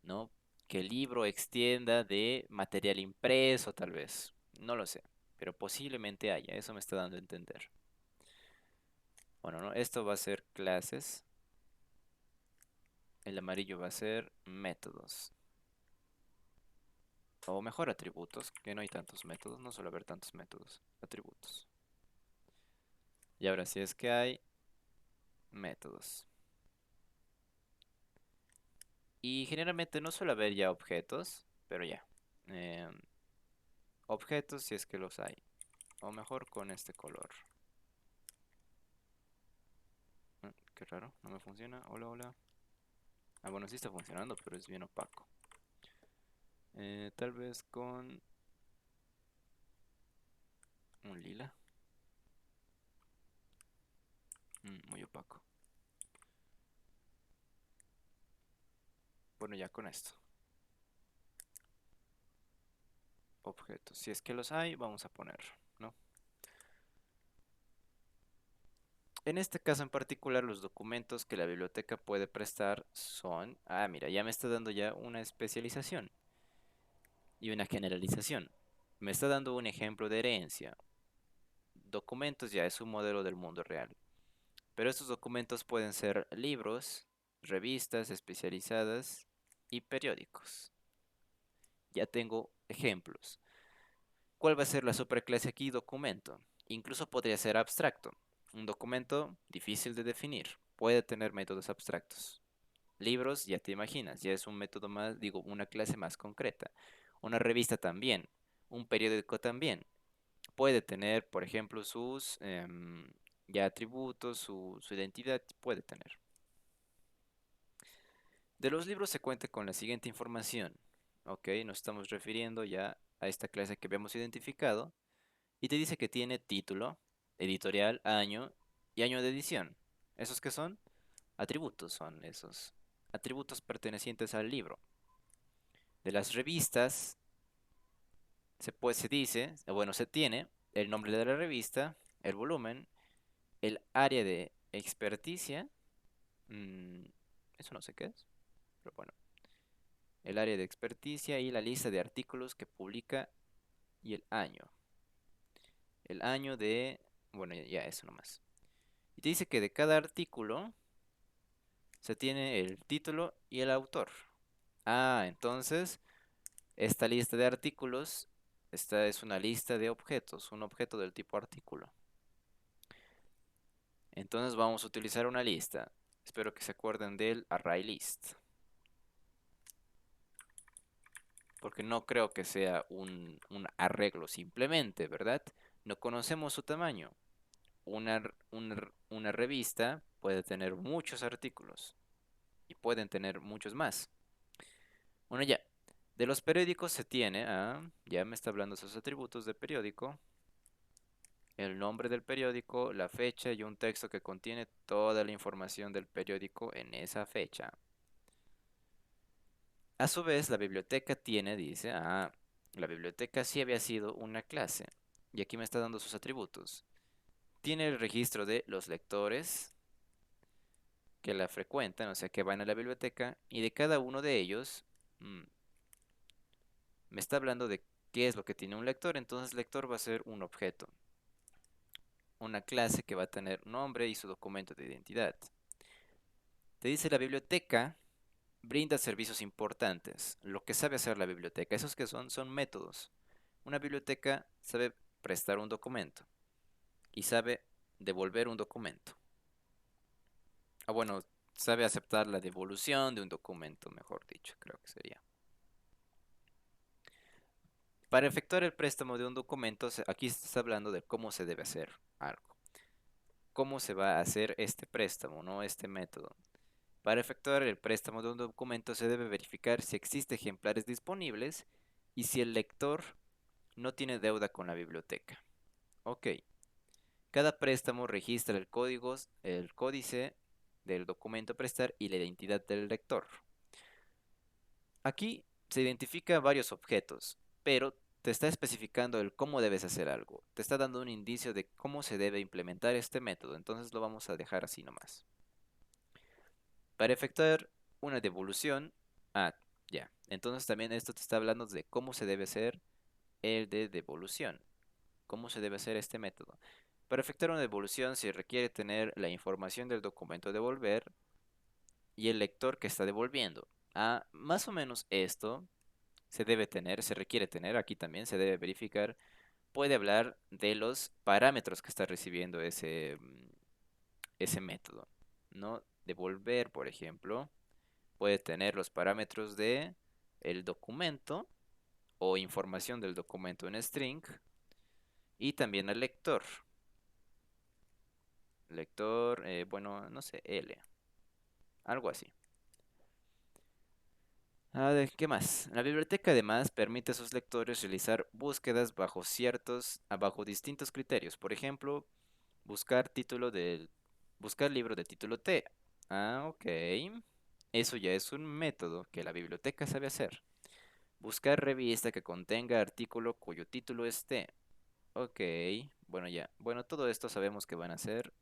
¿no? Que el libro extienda de material impreso, tal vez. No lo sé, pero posiblemente haya, eso me está dando a entender. Bueno, ¿no? Esto va a ser clases. El amarillo va a ser métodos. O mejor atributos, que no hay tantos métodos, no suele haber tantos métodos. Atributos. Y ahora sí es que hay métodos. Y generalmente no suele haber ya objetos, pero ya. Em, Objetos si es que los hay. O mejor con este color. Qué raro, no me funciona. Hola, hola. Ah, bueno, sí está funcionando, pero es bien opaco. Tal vez con un lila. Muy opaco. Bueno, ya con esto. Objetos. Si es que los hay, vamos a poner, ¿no? En este caso en particular, los documentos que la biblioteca puede prestar son... Ah, mira, ya me está dando ya una especialización y una generalización. Me está dando un ejemplo de herencia. Documentos ya es un modelo del mundo real. Pero estos documentos pueden ser libros, revistas especializadas y periódicos. Ya tengo ejemplos. ¿Cuál va a ser la superclase aquí? Documento. Incluso podría ser abstracto. Un documento difícil de definir. Puede tener métodos abstractos. Libros, ya te imaginas, ya es un método más, digo, una clase más concreta. Una revista también. Un periódico también. Puede tener, por ejemplo, sus ya atributos, su identidad, puede tener. De los libros se cuenta con la siguiente información. Ok, nos estamos refiriendo ya a esta clase que habíamos identificado. Y te dice que tiene título, editorial, año y año de edición. ¿Esos qué son? Atributos son esos. Atributos pertenecientes al libro. De las revistas se dice, o bueno, se tiene el nombre de la revista, el volumen, el área de experticia Mm, eso no sé qué es, pero bueno. El área de experticia y la lista de artículos que publica y el año. El año de... Bueno, ya eso nomás. Y te dice que de cada artículo se tiene el título y el autor. Ah, entonces esta lista de artículos, esta es una lista de objetos, un objeto del tipo artículo. Entonces vamos a utilizar una lista. Espero que se acuerden del array list. Porque no creo que sea un arreglo simplemente, ¿verdad? No conocemos su tamaño. Una revista puede tener muchos artículos y pueden tener muchos más. Bueno, ya. De los periódicos se tiene, ya me está hablando sus atributos de periódico, el nombre del periódico, la fecha y un texto que contiene toda la información del periódico en esa fecha. A su vez, la biblioteca tiene, dice, la biblioteca sí había sido una clase. Y aquí me está dando sus atributos. Tiene el registro de los lectores que la frecuentan, o sea, que van a la biblioteca, y de cada uno de ellos, me está hablando de qué es lo que tiene un lector, entonces lector va a ser un objeto. Una clase que va a tener nombre y su documento de identidad. Te dice la biblioteca brinda servicios importantes. Lo que sabe hacer la biblioteca, esos que son métodos. Una biblioteca sabe prestar un documento y sabe devolver un documento. Bueno, sabe aceptar la devolución de un documento, mejor dicho, creo que sería. Para efectuar el préstamo de un documento, aquí se está hablando de cómo se debe hacer algo. ¿Cómo se va a hacer este préstamo, no este método? Para efectuar el préstamo de un documento se debe verificar si existen ejemplares disponibles y si el lector no tiene deuda con la biblioteca. Ok. Cada préstamo registra el códice del documento a prestar y la identidad del lector. Aquí se identifica varios objetos, pero te está especificando el cómo debes hacer algo. Te está dando un indicio de cómo se debe implementar este método, entonces lo vamos a dejar así nomás. Para efectuar una devolución, ya, entonces también esto te está hablando de cómo se debe hacer el de devolución, cómo se debe hacer este método. Para efectuar una devolución se requiere tener la información del documento a devolver y el lector que está devolviendo. Más o menos esto se debe tener, se requiere tener, aquí también se debe verificar, puede hablar de los parámetros que está recibiendo ese método, ¿no? Devolver, por ejemplo, puede tener los parámetros de el documento o información del documento en string y también al lector. Lector, bueno, no sé, L, algo así. A ver, ¿qué más? La biblioteca además permite a sus lectores realizar búsquedas bajo distintos criterios. Por ejemplo, buscar libro de título T. Ok. Eso ya es un método que la biblioteca sabe hacer. Buscar revista que contenga artículo cuyo título es T. Ok. Bueno, ya. Bueno, todo esto sabemos que van a ser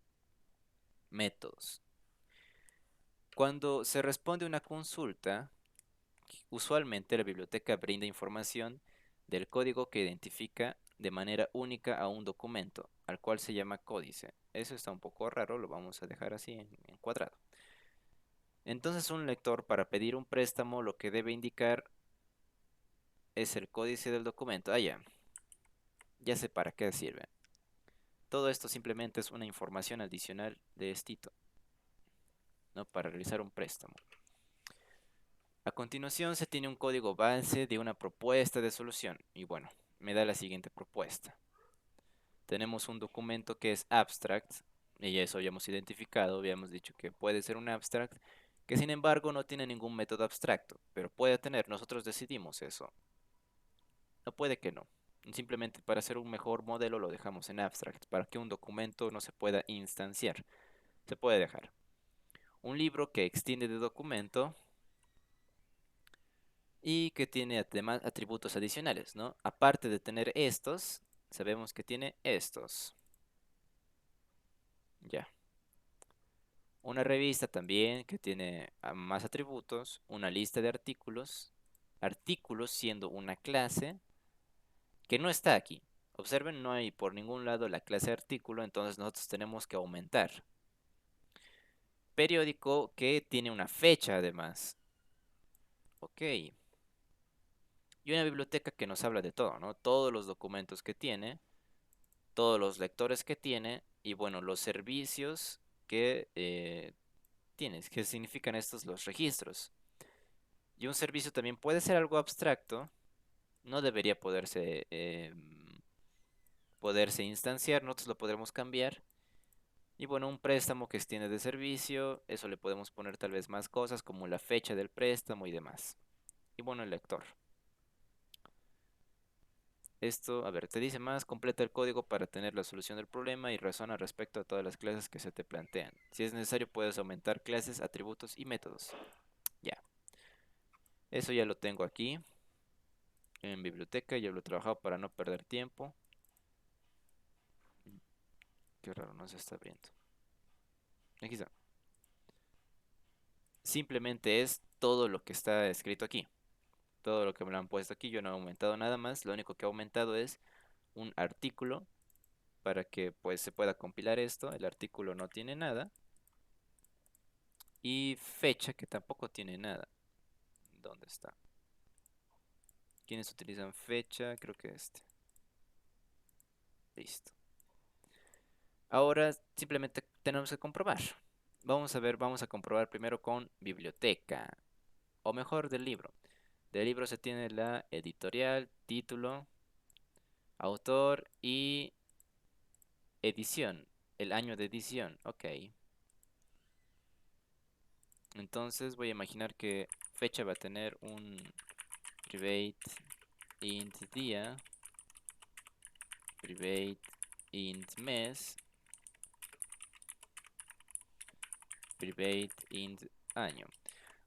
métodos. Cuando se responde una consulta, usualmente la biblioteca brinda información del código que identifica de manera única a un documento, al cual se llama códice. Eso está un poco raro, lo vamos a dejar así en cuadrado. Entonces un lector para pedir un préstamo lo que debe indicar es el códice del documento. Ya sé para qué sirve. Todo esto simplemente es una información adicional de estito, ¿no? Para realizar un préstamo. A continuación se tiene un código base de una propuesta de solución. Y bueno, me da la siguiente propuesta. Tenemos un documento que es abstract, y ya eso habíamos identificado, habíamos dicho que puede ser un abstract, que sin embargo no tiene ningún método abstracto, pero puede tener, nosotros decidimos eso. No puede que no. Simplemente para hacer un mejor modelo lo dejamos en abstract, para que un documento no se pueda instanciar. Se puede dejar. Un libro que extiende de documento y que tiene además atributos adicionales, ¿no? Aparte de tener estos, sabemos que tiene estos. Ya. Una revista también que tiene más atributos, una lista de artículos, artículos siendo una clase que no está aquí. Observen, no hay por ningún lado la clase artículo, entonces nosotros tenemos que aumentar. Periódico que tiene una fecha además. Ok. Y una biblioteca que nos habla de todo, ¿no? Todos los documentos que tiene, todos los lectores que tiene y bueno, los servicios que tienes. ¿Qué significan estos? Los registros. Y un servicio también puede ser algo abstracto, no debería poderse instanciar, nosotros lo podremos cambiar. Y bueno, un préstamo que extiende de servicio, eso le podemos poner tal vez más cosas como la fecha del préstamo y demás. Y bueno, el lector. Esto, a ver, te dice más, completa el código para tener la solución del problema y razona respecto a todas las clases que se te plantean. Si es necesario, puedes aumentar clases, atributos y métodos. Ya, eso ya lo tengo aquí en biblioteca, ya lo he trabajado para no perder tiempo. Qué raro, no se está abriendo. Aquí está. Simplemente es todo lo que está escrito aquí. Todo lo que me lo han puesto aquí, yo no he aumentado nada más. Lo único que he aumentado es un artículo para que pues se pueda compilar esto. El artículo no tiene nada. Y fecha que tampoco tiene nada. ¿Dónde está? ¿Quiénes utilizan fecha? Creo que este. Listo. Ahora simplemente tenemos que comprobar. Vamos a ver, vamos a comprobar primero con biblioteca. O mejor del libro. Del libro se tiene la editorial, título, autor y edición. El año de edición. Ok. Entonces voy a imaginar que fecha va a tener un private int día, private int mes, private int año.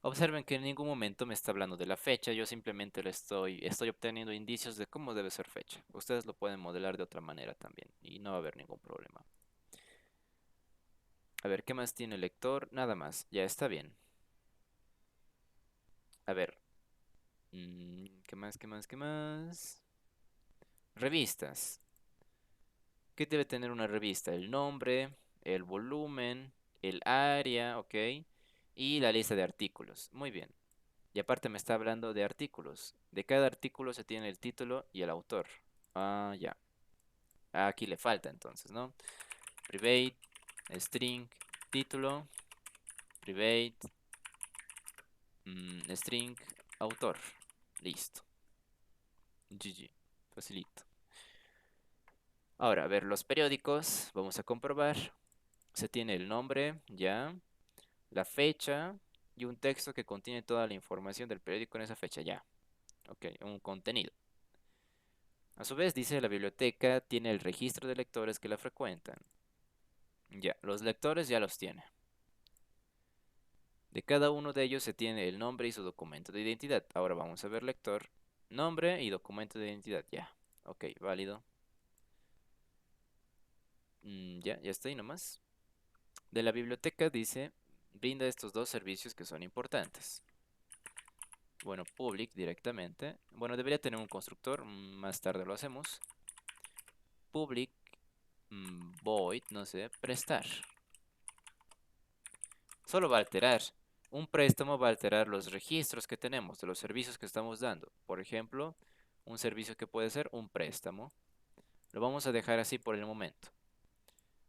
Observen que en ningún momento me está hablando de la fecha, yo simplemente estoy obteniendo indicios de cómo debe ser fecha. Ustedes lo pueden modelar de otra manera también y no va a haber ningún problema. A ver, ¿qué más tiene el lector? Nada más, ya está bien. A ver, ¿qué más, qué más, qué más? Revistas. ¿Qué debe tener una revista? El nombre, el volumen, el área, ¿ok? Y la lista de artículos. Muy bien. Y aparte me está hablando de artículos. De cada artículo se tiene el título y el autor. Ah, ya. Aquí le falta entonces, ¿no? Private, string, título, private, string, autor. Listo. GG. Facilito. Ahora, a ver los periódicos. Vamos a comprobar. Se tiene el nombre, ya. La fecha y un texto que contiene toda la información del periódico en esa fecha, ya. Ok, un contenido. A su vez, dice la biblioteca tiene el registro de lectores que la frecuentan. Ya, los lectores ya los tiene. De cada uno de ellos se tiene el nombre y su documento de identidad. Ahora vamos a ver lector, nombre y documento de identidad. Ya, ok, válido. Ya está ahí nomás. De la biblioteca dice, brinda estos dos servicios que son importantes. Bueno, public directamente. Bueno, debería tener un constructor. Más tarde lo hacemos. Public void, no sé, prestar. Solo va a alterar. Un préstamo va a alterar los registros que tenemos de los servicios que estamos dando. Por ejemplo, un servicio que puede ser un préstamo. Lo vamos a dejar así por el momento.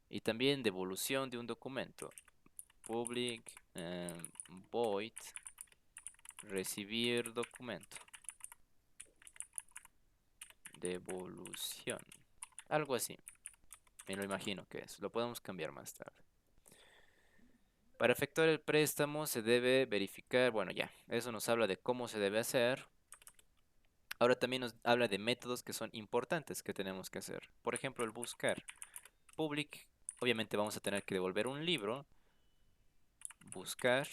Y también devolución de un documento. Public void recibir documento. Devolución. Algo así. Me lo imagino que es. Lo podemos cambiar más tarde. Para efectuar el préstamo se debe verificar, bueno ya, eso nos habla de cómo se debe hacer. Ahora también nos habla de métodos que son importantes que tenemos que hacer. Por ejemplo, el buscar. Public, obviamente vamos a tener que devolver un libro. Buscar.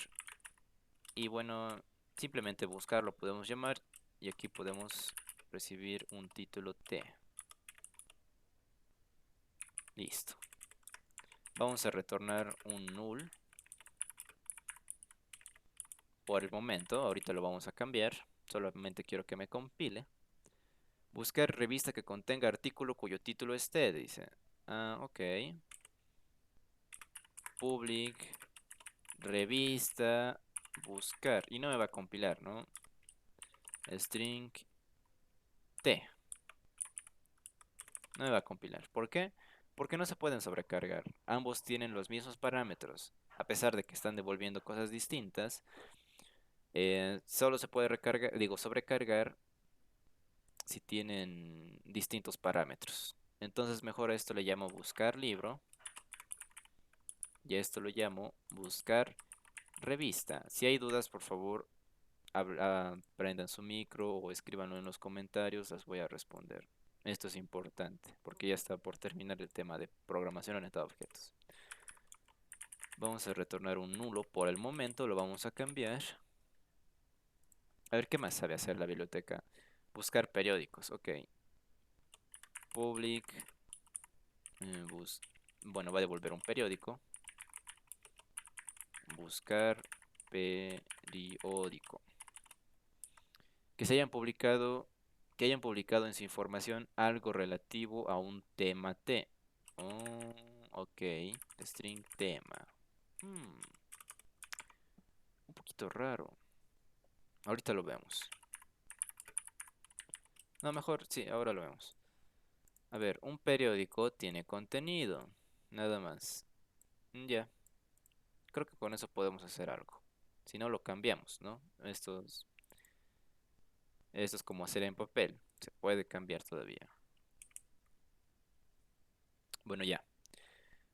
Y bueno, simplemente buscar lo podemos llamar. Y aquí podemos recibir un título T. Listo. Vamos a retornar un null. por el momento. Ahorita lo vamos a cambiar. Solamente quiero que me compile. Buscar revista que contenga artículo cuyo título esté, dice. Ah, ok. Public, revista, buscar. Y no me va a compilar, ¿no? String T. No me va a compilar. ¿Por qué? Porque no se pueden sobrecargar. Ambos tienen los mismos parámetros. A pesar de que están devolviendo cosas distintas, solo se puede recargar, digo, sobrecargar si tienen distintos parámetros. Entonces mejor a esto le llamo buscar libro. Y a esto lo llamo buscar revista. Si hay dudas, por favor, prendan su micro o escríbanlo en los comentarios, las voy a responder. Esto es importante porque ya está por terminar el tema de programación orientada a objetos. Vamos a retornar un nulo por el momento, lo vamos a cambiar. A ver qué más sabe hacer la biblioteca. Buscar periódicos, ok. Public, bueno, va a devolver un periódico. Buscar periódico. Que hayan publicado en su información algo relativo a un tema T. Oh, ok, string tema. Un poquito raro. Ahorita lo vemos. No, mejor, sí, ahora lo vemos. A ver, un periódico tiene contenido. Nada más. Ya. Creo que con eso podemos hacer algo. Si no, lo cambiamos, ¿no? Esto es como hacer en papel. Se puede cambiar todavía. Bueno, ya.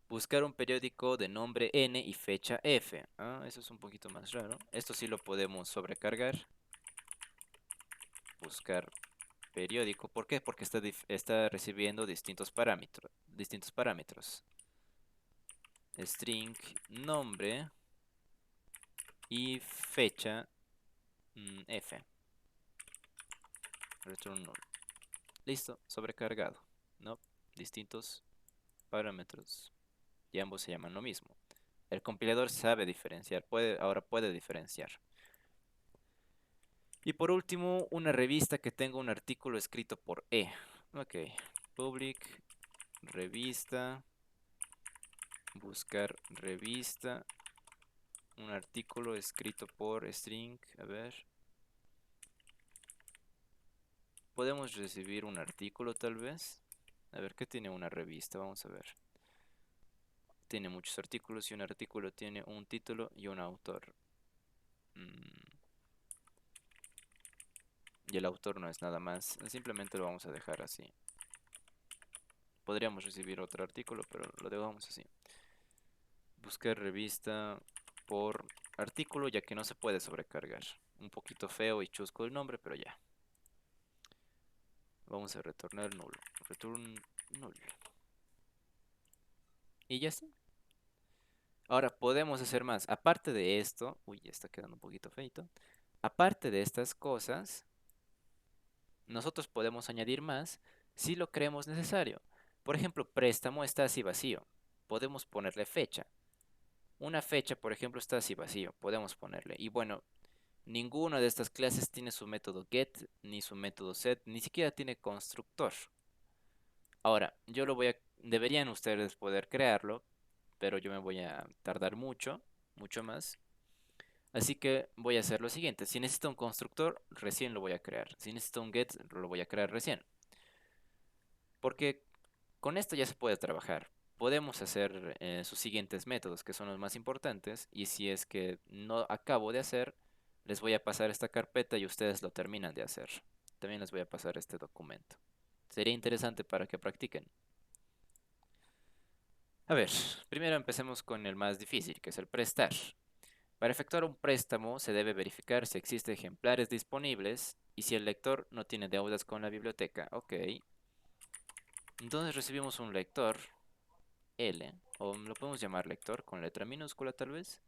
Buscar un periódico de nombre N y fecha F. Ah, eso es un poquito más raro. Esto sí lo podemos sobrecargar. Buscar periódico. ¿Por qué? Porque está recibiendo distintos parámetros. String, nombre y fecha F. Return null. Listo, sobrecargado. No, distintos parámetros. Y ambos se llaman lo mismo. El compilador sabe diferenciar, ahora puede diferenciar. Y por último, una revista que tenga un artículo escrito por E. Ok, public, revista, buscar revista, un artículo escrito por string, a ver. Podemos recibir un artículo tal vez. A ver, ¿qué tiene una revista? Vamos a ver. Tiene muchos artículos y un artículo tiene un título y un autor. Y el autor no es nada más. Simplemente lo vamos a dejar así. Podríamos recibir otro artículo, pero lo dejamos así. Buscar revista por artículo, ya que no se puede sobrecargar. Un poquito feo y chusco el nombre, pero ya. Vamos a retornar nulo. Return null. Y ya está. Ahora podemos hacer más. Aparte de esto, uy, ya está quedando un poquito feito. Aparte de estas cosas, nosotros podemos añadir más si lo creemos necesario. Por ejemplo, préstamo está así vacío. Podemos ponerle fecha. Una fecha, por ejemplo, está así vacío. Podemos ponerle. Y bueno, ninguna de estas clases tiene su método get, ni su método set, ni siquiera tiene constructor. Ahora, deberían ustedes poder crearlo, pero yo me voy a tardar mucho, mucho más. Así que voy a hacer lo siguiente. Si necesito un constructor, recién lo voy a crear. Si necesito un get, lo voy a crear recién. Porque con esto ya se puede trabajar. Podemos hacer sus siguientes métodos, que son los más importantes. Y si es que no acabo de hacer, les voy a pasar esta carpeta y ustedes lo terminan de hacer. También les voy a pasar este documento. Sería interesante para que practiquen. A ver, primero empecemos con el más difícil, que es el prestar. Para efectuar un préstamo se debe verificar si existen ejemplares disponibles y si el lector no tiene deudas con la biblioteca. Ok. Entonces recibimos un lector L, o lo podemos llamar lector con letra minúscula tal vez,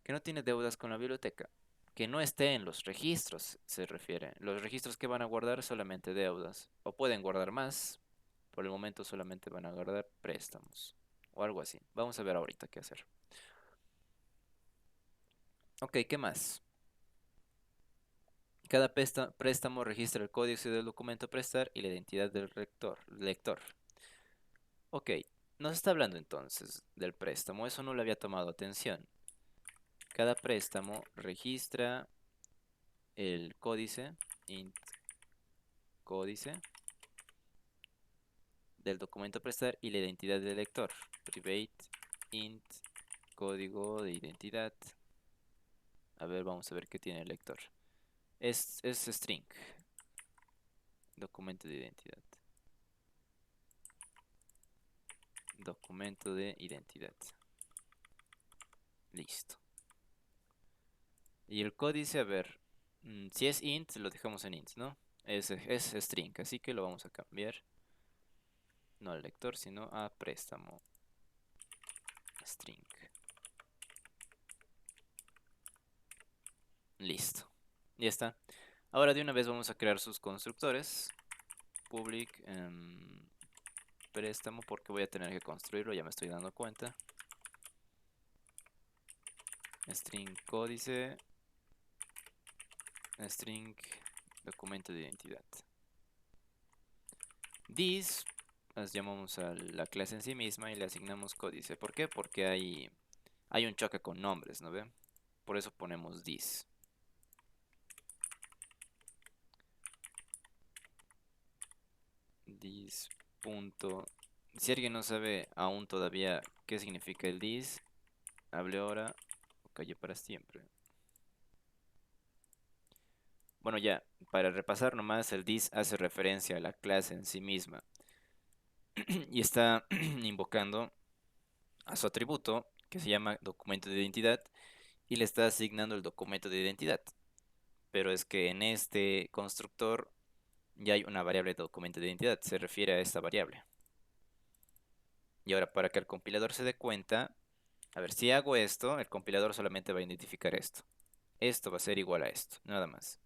que no tiene deudas con la biblioteca, que no esté en los registros, se refiere. Los registros que van a guardar solamente deudas, o pueden guardar más, por el momento solamente van a guardar préstamos, o algo así. Vamos a ver ahorita qué hacer. Ok, ¿qué más? Cada préstamo registra el códice del documento a prestar y la identidad del lector. Ok, nos está hablando entonces del préstamo. Eso no le había tomado atención. Cada préstamo registra el códice, int códice, del documento a prestar y la identidad del lector. Private int código de identidad. A ver, vamos a ver qué tiene el lector. Es string. Documento de identidad. Documento de identidad. Listo. Y el códice, a ver, si es int, lo dejamos en int, ¿no? Es string, así que lo vamos a cambiar. No al lector, sino a préstamo. String. Listo. Ya está. Ahora de una vez vamos a crear sus constructores. Public préstamo, porque voy a tener que construirlo, ya me estoy dando cuenta. String códice. String documento de identidad. This las llamamos a la clase en sí misma y le asignamos códice. ¿Por qué? Porque hay un choque con nombres, ¿no ve? Por eso ponemos this. This punto. Si alguien no sabe aún todavía qué significa el this, hable ahora o calle para siempre. Bueno, ya, para repasar nomás, el this hace referencia a la clase en sí misma y está invocando a su atributo que se llama documento de identidad y le está asignando el documento de identidad. Pero es que en este constructor ya hay una variable de documento de identidad, se refiere a esta variable. Y ahora para que el compilador se dé cuenta, a ver, si hago esto, el compilador solamente va a identificar esto. Esto va a ser igual a esto, nada más.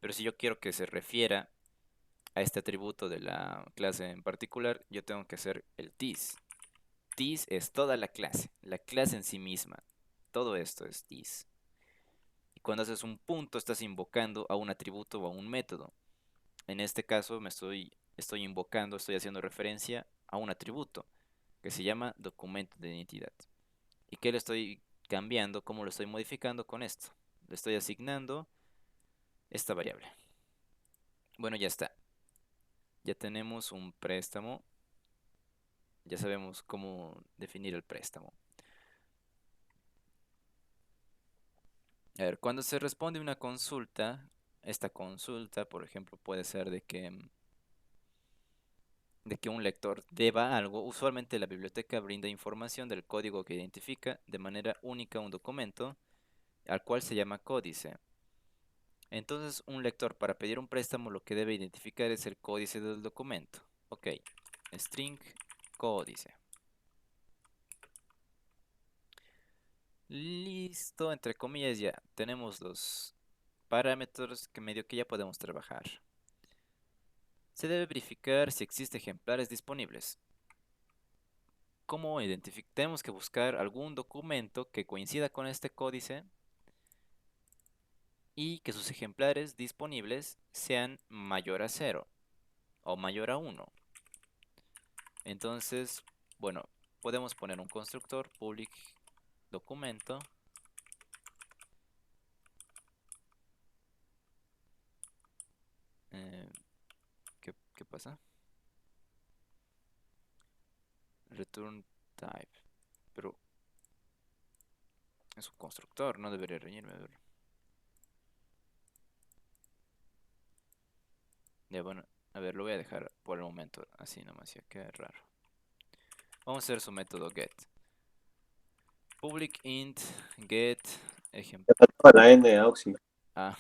Pero si yo quiero que se refiera a este atributo de la clase en particular, yo tengo que hacer el this. This es toda la clase en sí misma. Todo esto es this. Y cuando haces un punto, estás invocando a un atributo o a un método. En este caso estoy invocando, estoy haciendo referencia a un atributo que se llama documento de identidad. ¿Y qué le estoy cambiando? ¿Cómo lo estoy modificando con esto? Le estoy asignando esta variable. Bueno, ya está. Ya tenemos un préstamo. Ya sabemos cómo definir el préstamo. A ver, cuando se responde una consulta, esta consulta, por ejemplo, puede ser de que un lector deba algo. Usualmente la biblioteca brinda información del código que identifica de manera única un documento, al cual se llama códice. Entonces, un lector para pedir un préstamo lo que debe identificar es el códice del documento. Ok, string códice. Listo, entre comillas ya. Tenemos los parámetros que medio que ya podemos trabajar. Se debe verificar si existen ejemplares disponibles. ¿Cómo identificar? Tenemos que buscar algún documento que coincida con este códice y que sus ejemplares disponibles sean mayor a 0 o mayor a 1. Entonces, bueno, podemos poner un constructor public documento ¿qué pasa? Return type, pero es un constructor, no debería reñirme. Ya, bueno, a ver, lo voy a dejar por el momento así nomás, ya que raro. Vamos a hacer su método get. Public int get ejemplo. La N, Auxi. Ah,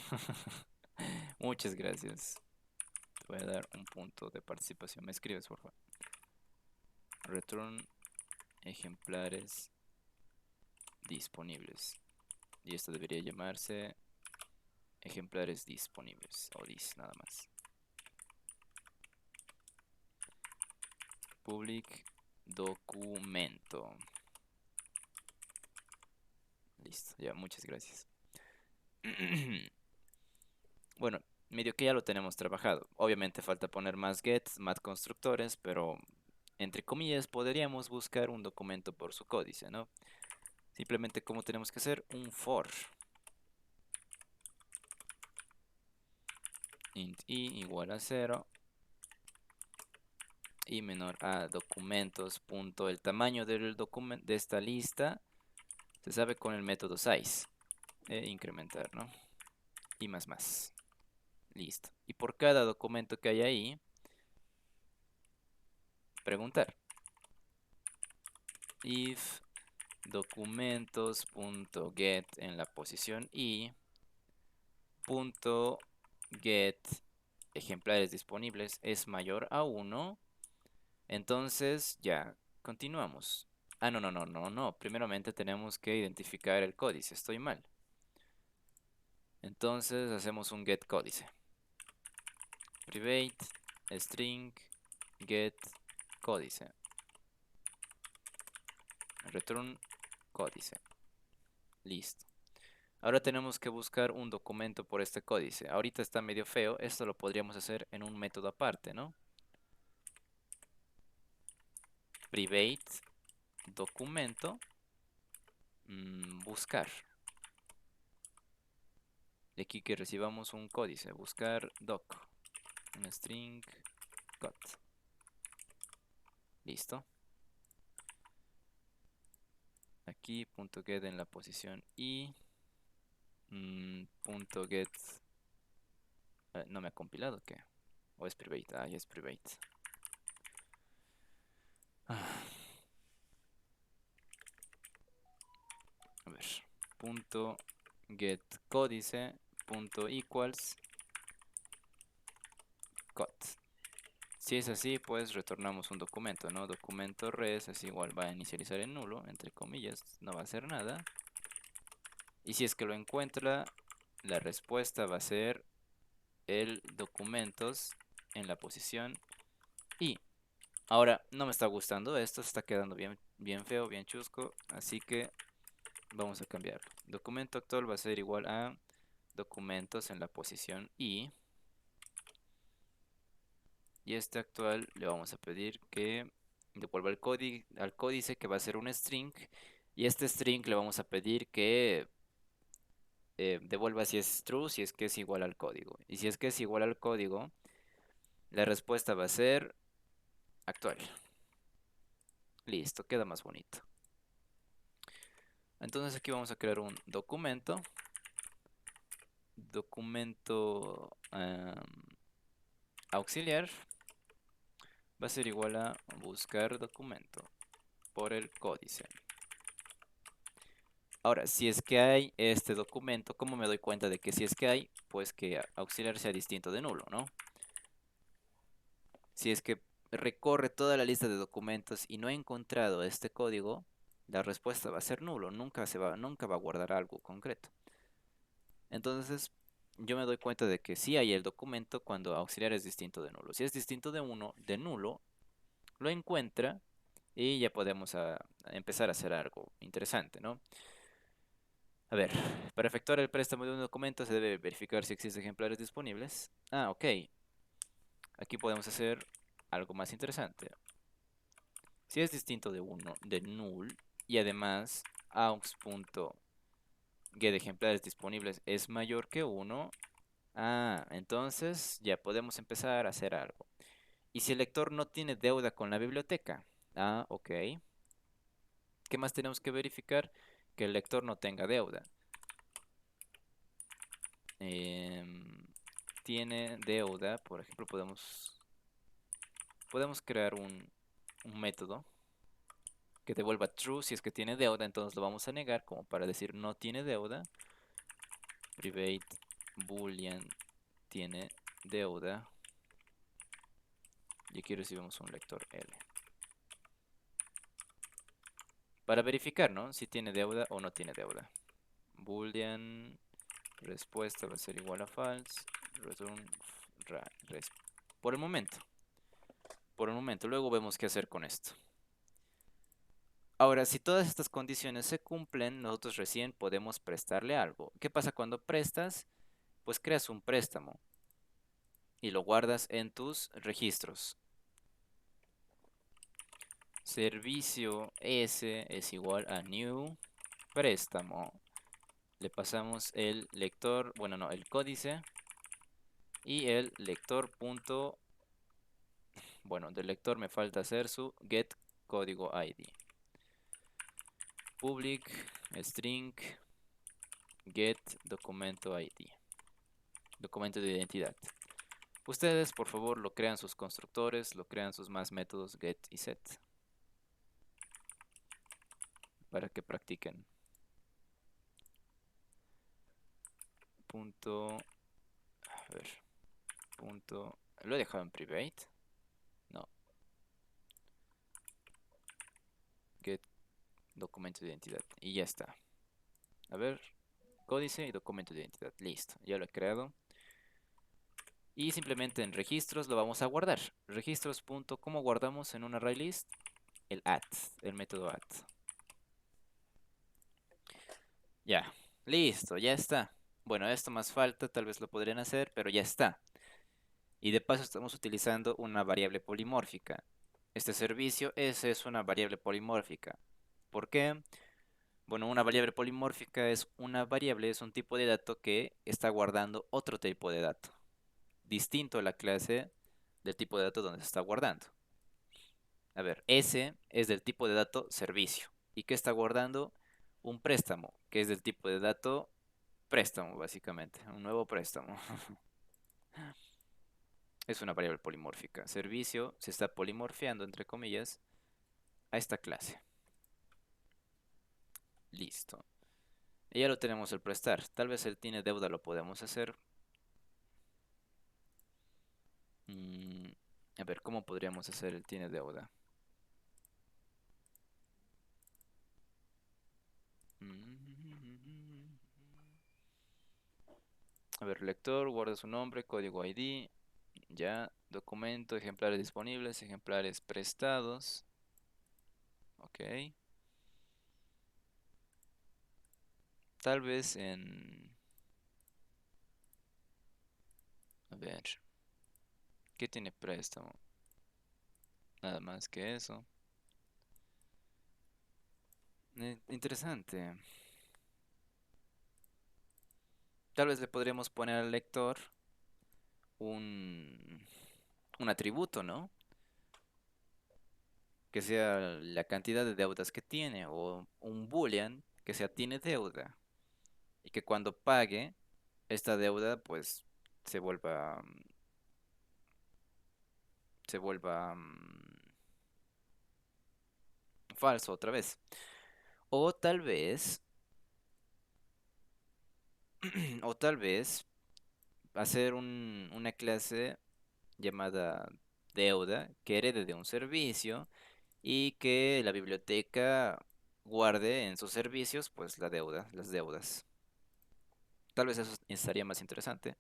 muchas gracias. Te voy a dar un punto de participación. Me escribes, por favor. Return ejemplares disponibles. Y esto debería llamarse ejemplares disponibles. O dis, nada más. Public documento. Listo, ya, muchas gracias. Bueno, medio que ya lo tenemos trabajado. Obviamente falta poner más gets, más constructores, pero entre comillas podríamos buscar un documento por su códice, ¿no? Simplemente como tenemos que hacer un for int i igual a 0 y menor a documentos punto el tamaño del documento de esta lista se sabe con el método size e incrementar, ¿no? Y más. Listo. Y por cada documento que hay ahí, preguntar if documentos.get en la posición i punto get ejemplares disponibles es mayor a 1, entonces ya continuamos. Ah, no. Primeramente tenemos que identificar el códice. Estoy mal. Entonces hacemos un get códice. Private string get códice. Return códice. Listo. Ahora tenemos que buscar un documento por este códice. Ahorita está medio feo. Esto lo podríamos hacer en un método aparte, ¿no? Private documento buscar. Y aquí que recibamos un códice. Buscar doc. Un string got. Listo. Aquí punto .get en la posición i. Punto .get. No me ha compilado, ¿qué? ¿O es private? Ah, ya es private. A ver. Punto get códice. Punto equals got. Si es así, pues retornamos un documento, ¿no? Documento res es igual, va a inicializar en nulo, entre comillas, no va a hacer nada. Y si es que lo encuentra, la respuesta va a ser el documentos en la posición i. Ahora, no me está gustando esto, se está quedando bien feo, bien chusco, así que vamos a cambiarlo. Documento actual va a ser igual a documentos en la posición i. Y este actual le vamos a pedir que devuelva al códice que va a ser un string. Y este string le vamos a pedir que devuelva si es true, si es que es igual al código. Y si es que es igual al código, la respuesta va a ser actual. Listo, queda más bonito. Entonces aquí vamos a crear un documento. Documento auxiliar va a ser igual a buscar documento por el códice. Ahora, si es que hay este documento, ¿cómo me doy cuenta de que si es que hay? Pues que auxiliar sea distinto de nulo, ¿no? Si es que recorre toda la lista de documentos y no he encontrado este código, la respuesta va a ser nulo, nunca va a guardar algo concreto. Entonces, yo me doy cuenta de que sí hay el documento cuando auxiliar es distinto de nulo. Si es distinto de nulo, lo encuentra y ya podemos empezar a hacer algo interesante, ¿no? A ver, para efectuar el préstamo de un documento se debe verificar si existen ejemplares disponibles. Ah, ok. Aquí podemos hacer algo más interesante. Si es distinto de null, y además aux.get ejemplares disponibles es mayor que 1. Ah, entonces ya podemos empezar a hacer algo. ¿Y si el lector no tiene deuda con la biblioteca? Ah, ok. ¿Qué más tenemos que verificar? Que el lector no tenga deuda. Tiene deuda, por ejemplo, podemos crear un método que devuelva true si es que tiene deuda, entonces lo vamos a negar como para decir no tiene deuda. Private boolean tiene deuda. Y aquí recibimos un lector L. Para verificar, ¿no? Si tiene deuda o no tiene deuda. Boolean respuesta va a ser igual a false. Return por el momento. Luego vemos qué hacer con esto. Ahora, si todas estas condiciones se cumplen, nosotros recién podemos prestarle algo. ¿Qué pasa cuando prestas? Pues creas un préstamo y lo guardas en tus registros. Servicio S es igual a new préstamo. Le pasamos el lector, bueno, no, el códice y el lector punto, bueno, del lector me falta hacer su get código ID. Public string get documento ID. Documento de identidad. Ustedes, por favor, lo crean sus constructores, lo crean sus más métodos get y set. Para que practiquen. Punto, a ver, punto, lo he dejado en private. No. Get documento de identidad. Y ya está. A ver, códice y documento de identidad. Listo, ya lo he creado. Y simplemente en registros lo vamos a guardar. Registros. ¿Cómo guardamos en un array list? El add, el método add. Ya, listo, ya está. Bueno, esto más falta, tal vez lo podrían hacer, pero ya está. Y de paso estamos utilizando una variable polimórfica. Este servicio S es una variable polimórfica. ¿Por qué? Bueno, una variable polimórfica es una variable, es un tipo de dato que está guardando otro tipo de dato, distinto a la clase del tipo de dato donde se está guardando. A ver, S es del tipo de dato servicio. ¿Y qué está guardando? Un préstamo, que es del tipo de dato préstamo, básicamente. Un nuevo préstamo. Es una variable polimórfica. Servicio se está polimorfeando, entre comillas, a esta clase. Listo. Y ya lo tenemos el prestar. Tal vez el tiene deuda lo podemos hacer. A ver, ¿cómo podríamos hacer el tiene deuda? A ver, lector, guarda su nombre, código ID. Ya, documento, ejemplares disponibles, ejemplares prestados. Ok. Tal vez en... A ver, ¿qué tiene préstamo? Nada más que eso. Interesante. Tal vez le podríamos poner al lector un atributo, ¿no? Que sea la cantidad de deudas que tiene, o un boolean que sea tiene deuda, y que cuando pague esta deuda, pues se vuelva, se vuelva falso otra vez. O tal vez, o tal vez hacer una clase llamada deuda que herede de un servicio y que la biblioteca guarde en sus servicios pues la deuda, las deudas. Tal vez eso estaría más interesante.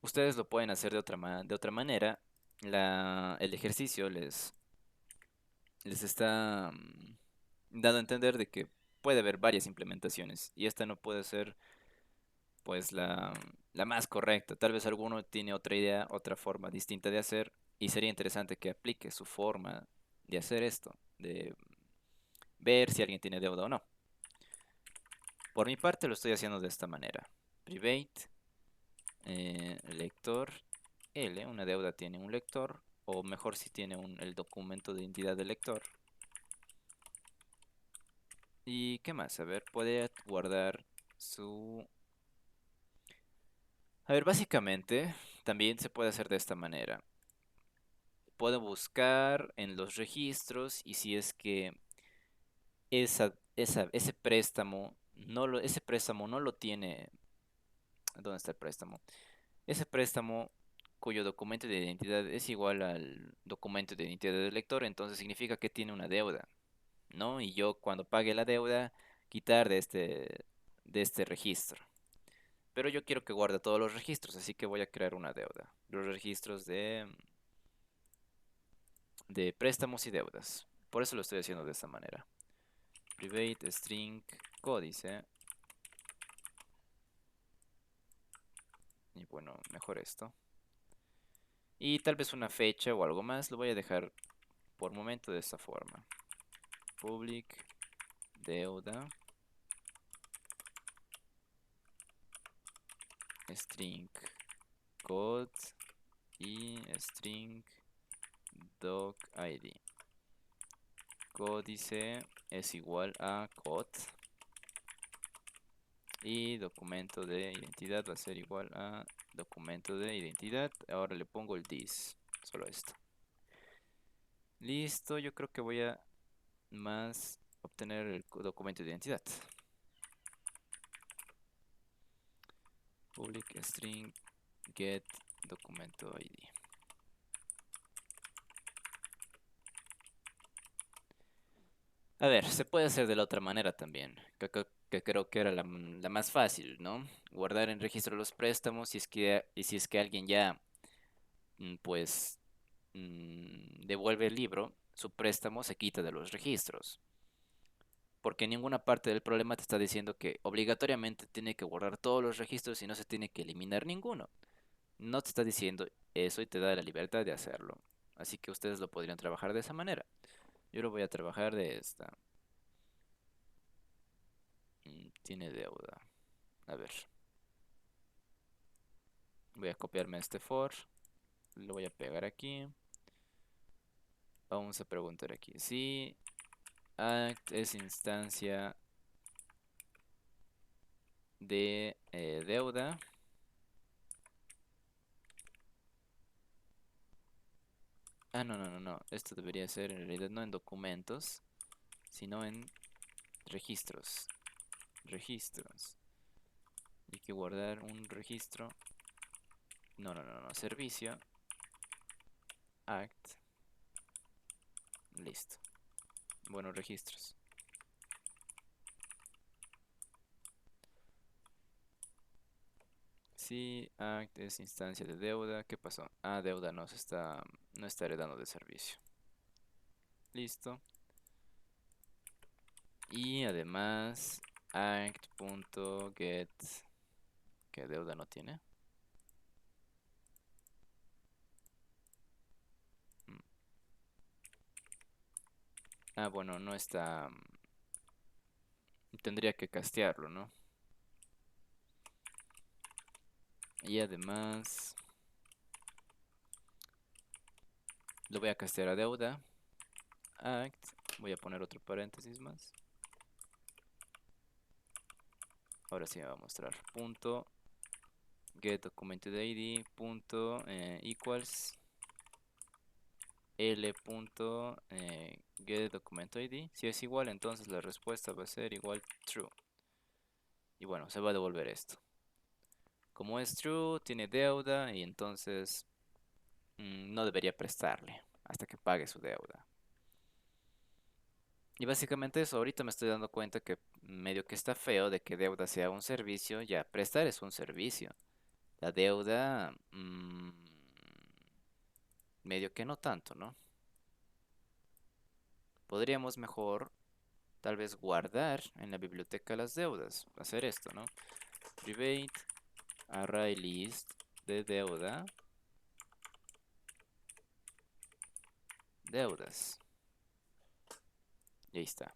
Ustedes lo pueden hacer de otra manera. El ejercicio les está dando a entender de que puede haber varias implementaciones y esta no puede ser pues la más correcta. Tal vez alguno tiene otra idea, otra forma distinta de hacer y sería interesante que aplique su forma de hacer esto, de ver si alguien tiene deuda o no. Por mi parte lo estoy haciendo de esta manera. Private, lector, L, una deuda tiene un lector, o mejor si tiene el documento de identidad del lector. ¿Y qué más? A ver, puede guardar su... A ver, básicamente también se puede hacer de esta manera. Puedo buscar en los registros y si es que ese préstamo ese préstamo no lo tiene... ¿Dónde está el préstamo? Ese préstamo cuyo documento de identidad es igual al documento de identidad del lector, entonces significa que tiene una deuda, ¿no? Y yo cuando pague la deuda, quitar de este registro. Pero yo quiero que guarde todos los registros, así que voy a crear una deuda. Los registros de préstamos y deudas. Por eso lo estoy haciendo de esta manera. Private string códice. Y bueno, mejor esto. Y tal vez una fecha o algo más lo voy a dejar por momento de esta forma. Public deuda string code y string doc id. Códice es igual a code y documento de identidad va a ser igual a documento de identidad. Ahora le pongo el this, solo esto. Listo, yo creo que voy a más obtener el documento de identidad. Public string get documento id. A ver, se puede hacer de la otra manera también, que creo que era la más fácil, ¿no? Guardar en registro los préstamos y si es que alguien ya, pues, devuelve el libro, su préstamo se quita de los registros. Porque en ninguna parte del problema te está diciendo que obligatoriamente tiene que guardar todos los registros y no se tiene que eliminar ninguno. No te está diciendo eso y te da la libertad de hacerlo. Así que ustedes lo podrían trabajar de esa manera. Yo lo voy a trabajar de esta. Tiene deuda. A ver. Voy a copiarme este for. Lo voy a pegar aquí. Vamos a preguntar aquí. Si act es instancia de deuda. Ah, no. Esto debería ser en realidad no en documentos, sino en registros. Registros. Hay que guardar un registro. No. Servicio. Act. Listo. Bueno, registros. Si act es instancia de deuda. ¿Qué pasó? Ah, deuda no está heredando de servicio. Listo. Y además act.get, que deuda no tiene. Ah, bueno, no está. Tendría que castearlo, ¿no? Y además lo voy a castear a deuda. Act. Voy a poner otro paréntesis más. Ahora sí me va a mostrar. Punto get documented id. Punto equals l. Punto get documento id. Si es igual, entonces la respuesta va a ser igual true. Y bueno, se va a devolver esto. Como es true, tiene deuda y entonces no debería prestarle hasta que pague su deuda. Y básicamente eso, ahorita me estoy dando cuenta que medio que está feo de que deuda sea un servicio, ya prestar es un servicio. La deuda, medio que no tanto, ¿no? Podríamos mejor tal vez guardar en la biblioteca las deudas, hacer esto, ¿no? Private array list de deuda, deudas. Y ahí está.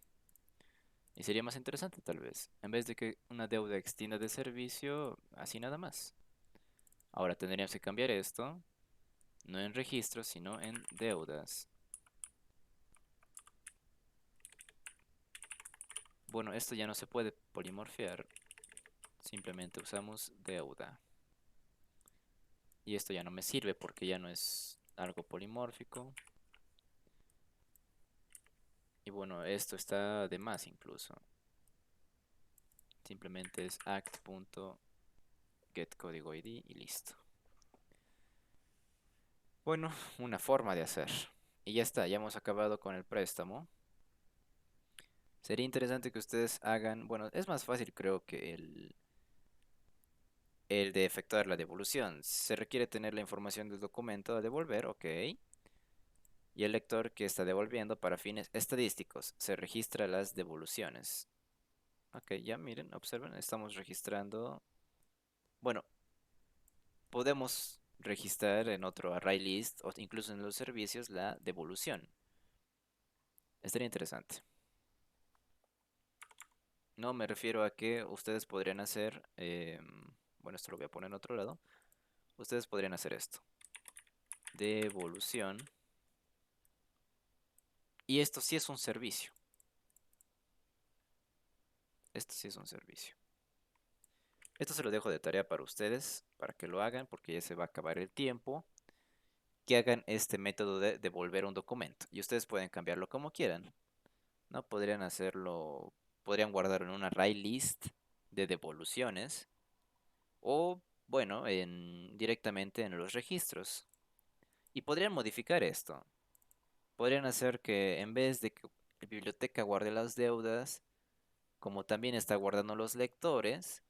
Y sería más interesante tal vez, en vez de que una deuda extienda de servicio, así nada más. Ahora tendríamos que cambiar esto, no en registros, sino en deudas. Bueno, esto ya no se puede polimorfear, simplemente usamos deuda. Y esto ya no me sirve porque ya no es algo polimórfico. Y bueno, esto está de más incluso. Simplemente es act.getCódigoID y listo. Bueno, una forma de hacer. Y ya está, ya hemos acabado con el préstamo. Sería interesante que ustedes hagan, bueno, es más fácil creo que el de efectuar la devolución. Se requiere tener la información del documento a devolver, ok. Y el lector que está devolviendo para fines estadísticos se registra las devoluciones. Ok, ya miren, observen, estamos registrando. Bueno, podemos registrar en otro array list o incluso en los servicios la devolución. Estaría interesante. No me refiero a que ustedes podrían hacer, bueno, esto lo voy a poner en otro lado. Ustedes podrían hacer esto. Devolución. Y esto sí es un servicio. Esto sí es un servicio. Esto se lo dejo de tarea para ustedes, para que lo hagan, porque ya se va a acabar el tiempo. Que hagan este método de devolver un documento. Y ustedes pueden cambiarlo como quieran, ¿no? Podrían hacerlo, podrían guardarlo en un array list de devoluciones. O, bueno, directamente en los registros. Y podrían modificar esto. Podrían hacer que en vez de que la biblioteca guarde las deudas, como también está guardando los lectores,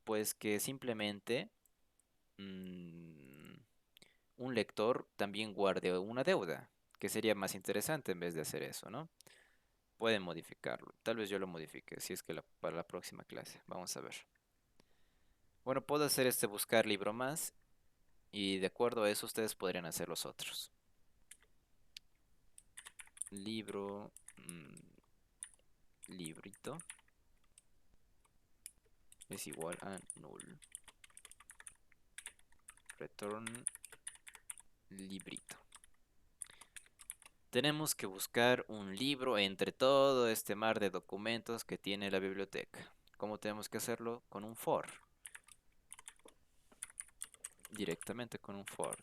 pues que simplemente mm, un lector también guarde una deuda, que sería más interesante en vez de hacer eso, ¿no? Pueden modificarlo. Tal vez yo lo modifique, si es que para la próxima clase. Vamos a ver. Bueno, puedo hacer este buscar libro más y de acuerdo a eso ustedes podrían hacer los otros. Libro, librito es igual a null. Return librito. Tenemos que buscar un libro entre todo este mar de documentos que tiene la biblioteca. ¿Cómo tenemos que hacerlo? Con un for. Directamente con un for.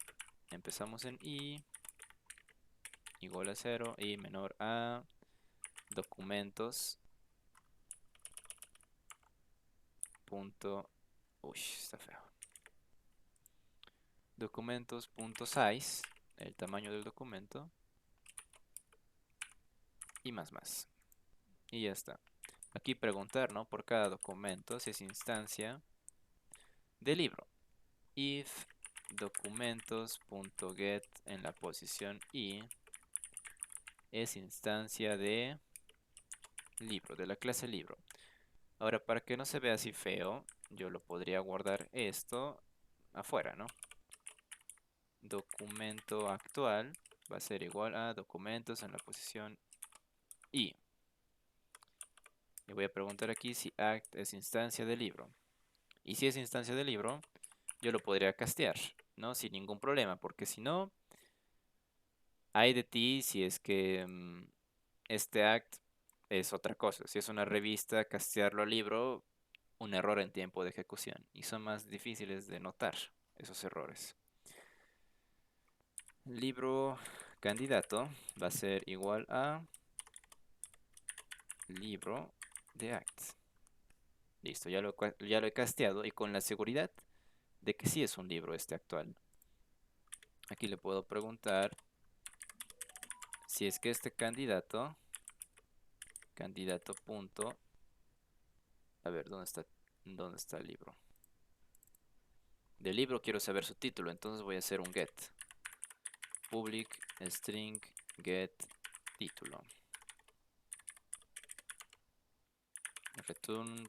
Empezamos en i igual a 0 y menor a documentos. Punto, uy, está feo. Documentos.size, el tamaño del documento. Y más. Y ya está. Aquí preguntar, ¿no? Por cada documento si es instancia de libro. If documentos.get en la posición i es instancia de libro, de la clase libro. Ahora, para que no se vea así feo, yo lo podría guardar esto afuera, ¿no? Documento actual va a ser igual a documentos en la posición i. Le voy a preguntar aquí si act es instancia de libro. Y si es instancia de libro, yo lo podría castear, ¿no? Sin ningún problema, porque si no, hay de ti si es que este act es otra cosa. Si es una revista, castearlo al libro, un error en tiempo de ejecución. Y son más difíciles de notar esos errores. Libro candidato va a ser igual a libro de act. Listo, ya lo he casteado y con la seguridad de que sí es un libro este actual. Aquí le puedo preguntar si es que este candidato punto, a ver, ¿dónde está el libro? Del libro quiero saber su título, entonces voy a hacer un get. Public string get título. Return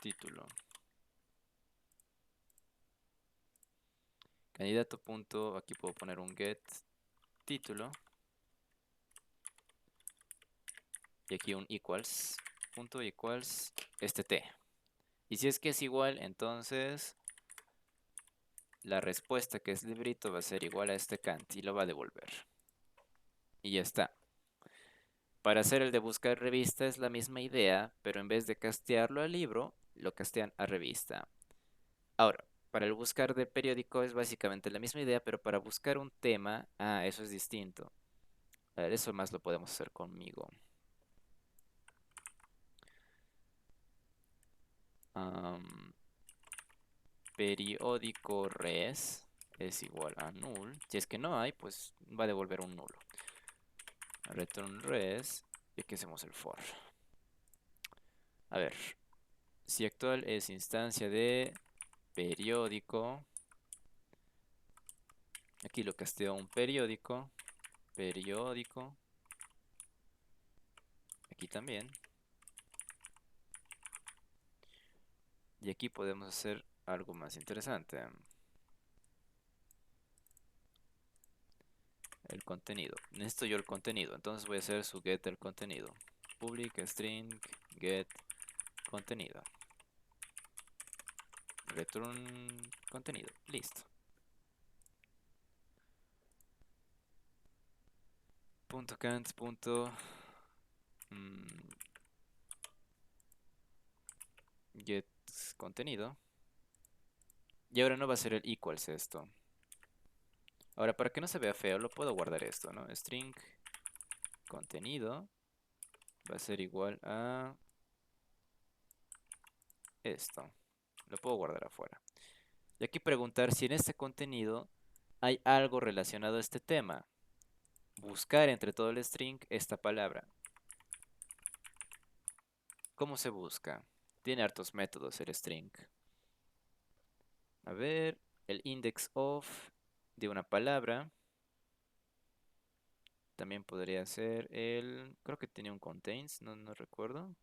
título. Candidato punto, aquí puedo poner un get título. Y aquí un equals, punto equals, este t. Y si es que es igual, entonces la respuesta que es librito va a ser igual a este cant y lo va a devolver. Y ya está. Para hacer el de buscar revista es la misma idea, pero en vez de castearlo al libro, lo castean a revista. Ahora, para el buscar de periódico es básicamente la misma idea, pero para buscar un tema, eso es distinto. A ver, eso más lo podemos hacer conmigo. Periódico res es igual a null. Si es que no hay, pues va a devolver un nulo. Return res, y aquí hacemos el for. A ver, si actual es instancia de periódico, aquí lo casteo un periódico, periódico. Aquí también. Y aquí podemos hacer algo más interesante. El contenido. Necesito yo el contenido. Entonces voy a hacer su get el contenido. Public string get contenido. Return contenido. Listo. Punto cants punto get contenido. Y ahora no va a ser el equals esto. Ahora, para que no se vea feo, lo puedo guardar esto, ¿no? String contenido va a ser igual a esto. Lo puedo guardar afuera. Y aquí preguntar si en este contenido hay algo relacionado a este tema. Buscar entre todo el string esta palabra. ¿Cómo se busca? Tiene hartos métodos el string. A ver, el index of de una palabra. También podría ser el... Creo que tiene un contains, no recuerdo.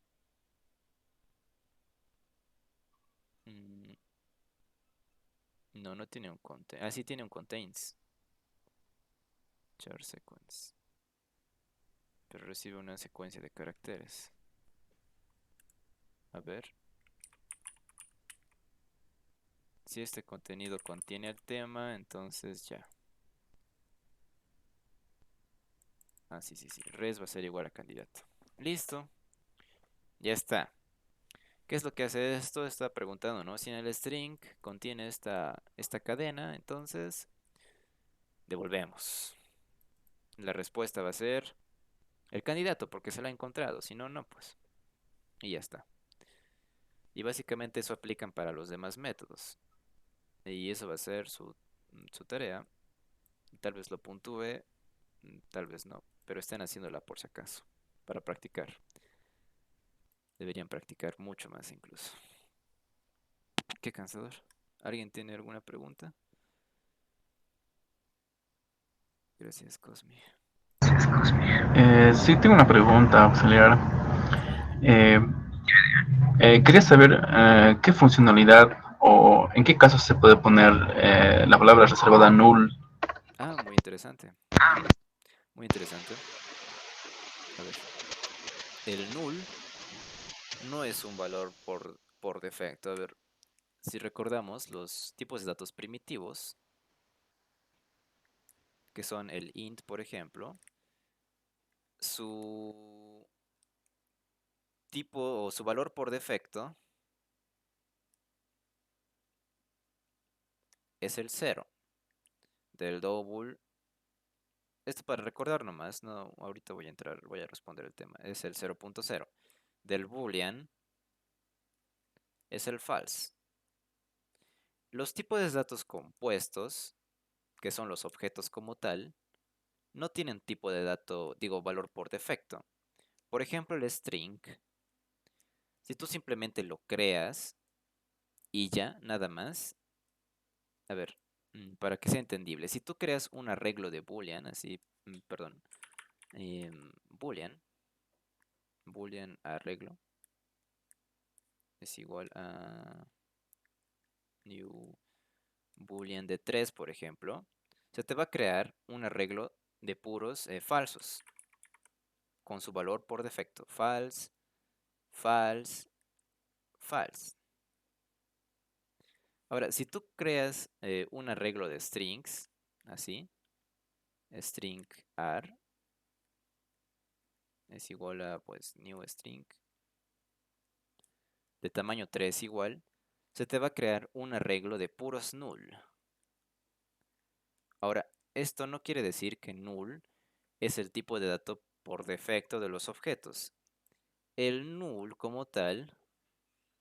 No, no tiene un contains. Ah, sí tiene un contains. Char sequence. Pero recibe una secuencia de caracteres. A ver. Si este contenido contiene el tema, entonces ya. Ah, sí. Res va a ser igual a candidato. Listo. Ya está. ¿Qué es lo que hace esto? Está preguntando, ¿no? Si en el string contiene esta cadena, entonces devolvemos. La respuesta va a ser el candidato, porque se lo ha encontrado. Si no, no, pues. Y ya está. Y básicamente eso aplican para los demás métodos. Y eso va a ser su tarea. Tal vez lo puntúe, tal vez no. Pero estén haciéndola por si acaso. Para practicar. Deberían practicar mucho más incluso. Qué cansador. ¿Alguien tiene alguna pregunta? Gracias, Cosmi. Sí, tengo una pregunta auxiliar. Dime. Eh, Quería saber qué funcionalidad o en qué casos se puede poner la palabra reservada null. Ah, muy interesante. Muy interesante. A ver. El null no es un valor por defecto. A ver, si recordamos los tipos de datos primitivos, que son el int, por ejemplo, su tipo o su valor por defecto es el 0. Del double, esto para recordar nomás, no, ahorita voy a responder el tema, es el 0.0. Del boolean es el false. Los tipos de datos compuestos, que son los objetos como tal, no tienen tipo de dato, digo, valor por defecto. Por ejemplo, el string, si tú simplemente lo creas y ya, nada más, a ver, para que sea entendible, si tú creas un arreglo de boolean, así, perdón, boolean arreglo, es igual a new boolean de 3, por ejemplo, se te va a crear un arreglo de puros falsos, con su valor por defecto, false, false, false. Ahora, si tú creas un arreglo de strings, así, string r es igual a, pues, new string de tamaño 3 igual, se te va a crear un arreglo de puros null. Ahora, esto no quiere decir que null es el tipo de dato por defecto de los objetos. El null como tal,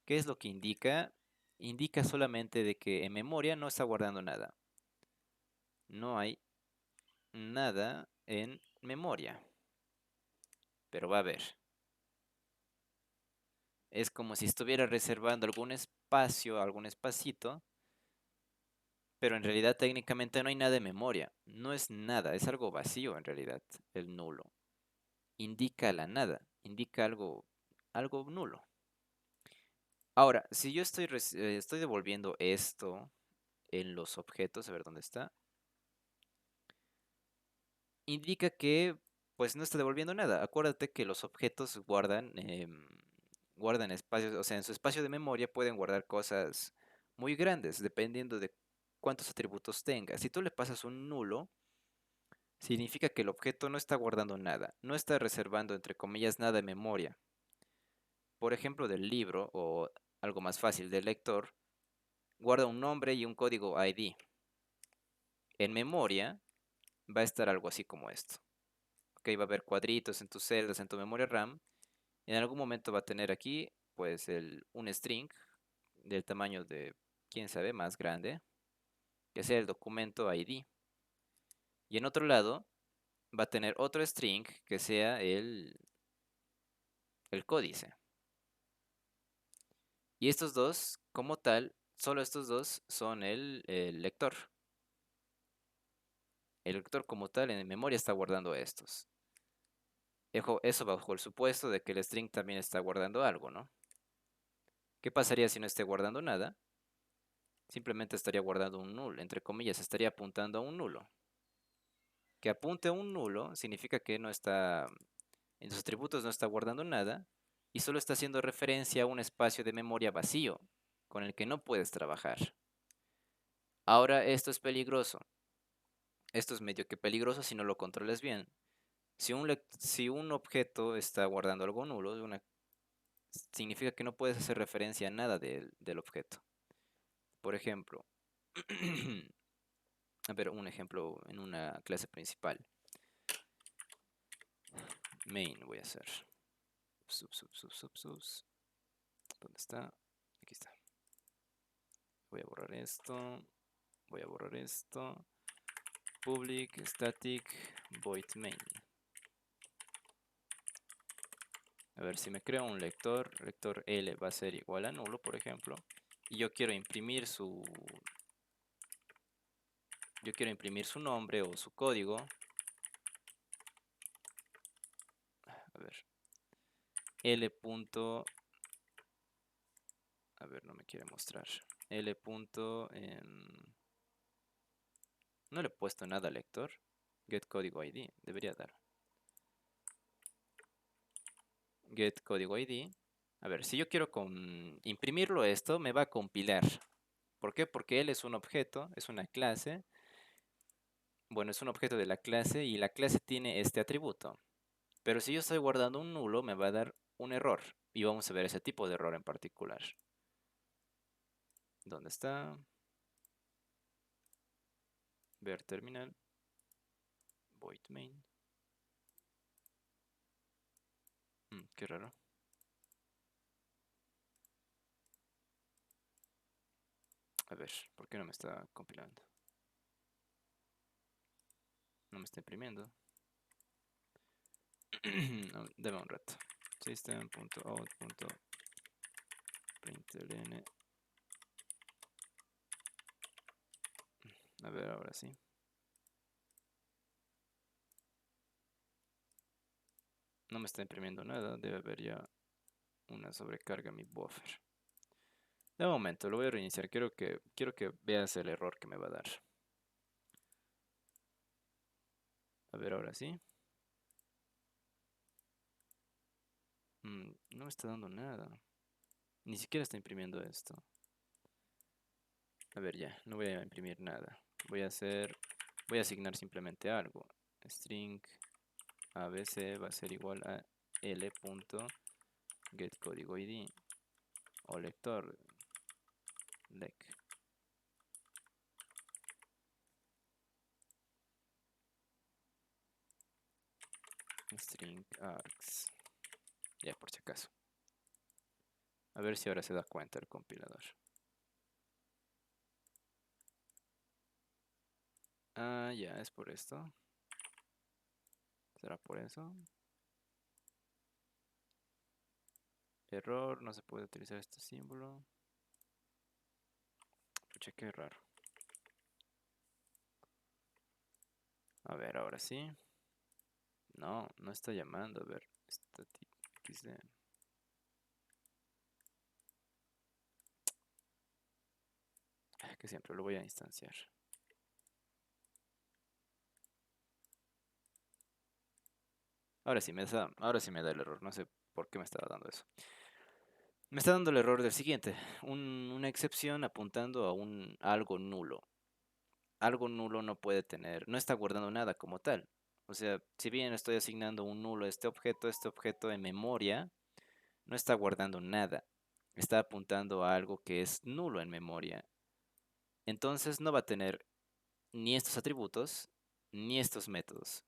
¿qué es lo que indica? Indica solamente de que en memoria no está guardando nada. No hay nada en memoria, pero va a haber. Es como si estuviera reservando algún espacio, algún espacito, pero en realidad técnicamente no hay nada en memoria. No es nada, es algo vacío en realidad, el nulo. Indica la nada, indica algo nulo. Ahora, si yo estoy devolviendo esto en los objetos, a ver dónde está, indica que pues no está devolviendo nada. Acuérdate que los objetos guardan espacios, o sea, en su espacio de memoria pueden guardar cosas muy grandes, dependiendo de cuántos atributos tenga. Si tú le pasas un nulo, significa que el objeto no está guardando nada, no está reservando, entre comillas, nada en memoria. Por ejemplo, del libro, o algo más fácil, del lector, guarda un nombre y un código ID. En memoria va a estar algo así como esto. Ok, va a haber cuadritos en tus celdas, en tu memoria RAM. En algún momento va a tener aquí, pues, un string del tamaño de, quién sabe, más grande, que sea el documento ID. Y en otro lado va a tener otro string que sea el códice. Y estos dos, como tal, solo estos dos son el lector. El lector como tal en memoria está guardando estos. Eso bajo el supuesto de que el string también está guardando algo, ¿no? ¿Qué pasaría si no esté guardando nada? Simplemente estaría guardando un nulo, entre comillas, estaría apuntando a un nulo. Que apunte a un nulo significa que no está, en sus atributos no está guardando nada y solo está haciendo referencia a un espacio de memoria vacío con el que no puedes trabajar. Ahora esto es peligroso. Esto es medio que peligroso si no lo controlas bien. Si un objeto está guardando algo nulo, significa que no puedes hacer referencia a nada del objeto. Por ejemplo, a ver, un ejemplo en una clase principal. Main voy a hacer. Subs. ¿Dónde está? Aquí está. Voy a borrar esto. Voy a borrar esto. Public static void main. A ver, si me creo un lector L va a ser igual a nulo, por ejemplo. Y yo quiero imprimir su nombre o su código. A ver. L. A ver, no me quiere mostrar. L. No le he puesto nada al lector. Get código ID. Debería dar. Get código ID. A ver, si yo quiero imprimirlo esto, me va a compilar. ¿Por qué? Porque él es un objeto, es una clase. Bueno, es un objeto de la clase y la clase tiene este atributo. Pero si yo estoy guardando un nulo, me va a dar un error. Y vamos a ver ese tipo de error en particular. ¿Dónde está? Ver terminal. Void main. Qué raro. A ver, ¿por qué no me está compilando? No me está imprimiendo. No, dame un rato. System.out.println. A ver, ahora sí. No me está imprimiendo nada. Debe haber ya una sobrecarga en mi buffer. De momento, lo voy a reiniciar. Quiero que veas el error que me va a dar. A ver, ahora sí. No me está dando nada. Ni siquiera está imprimiendo esto. A ver, ya. No voy a imprimir nada. Voy a asignar simplemente algo. String abc va a ser igual a l.getCódigoID o lector lec. String args. Ya, por si acaso. A ver si ahora se da cuenta el compilador. Ah, ya, es por esto. ¿Será por eso? Error, no se puede utilizar este símbolo. Pucha, qué raro. A ver, ahora sí. No, no está llamando. A ver, XD. Que siempre lo voy a instanciar. Ahora sí me da el error. No sé por qué me estaba dando eso. Me está dando el error del siguiente. Una excepción apuntando a algo nulo. Algo nulo no puede tener, no está guardando nada como tal. O sea, si bien estoy asignando un nulo a este objeto en memoria, no está guardando nada. Está apuntando a algo que es nulo en memoria. Entonces no va a tener ni estos atributos, ni estos métodos.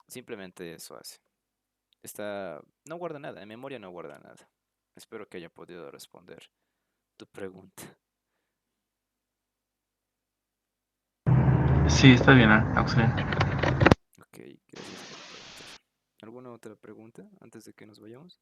Simplemente eso hace. No guarda nada, en memoria no guarda nada. Espero que haya podido responder tu pregunta. Sí, está bien, Auxiliar. Ok, gracias por preguntar. ¿Alguna otra pregunta antes de que nos vayamos?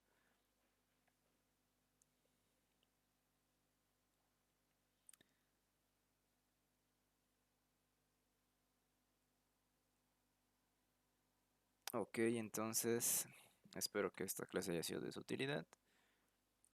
Ok, entonces espero que esta clase haya sido de su utilidad.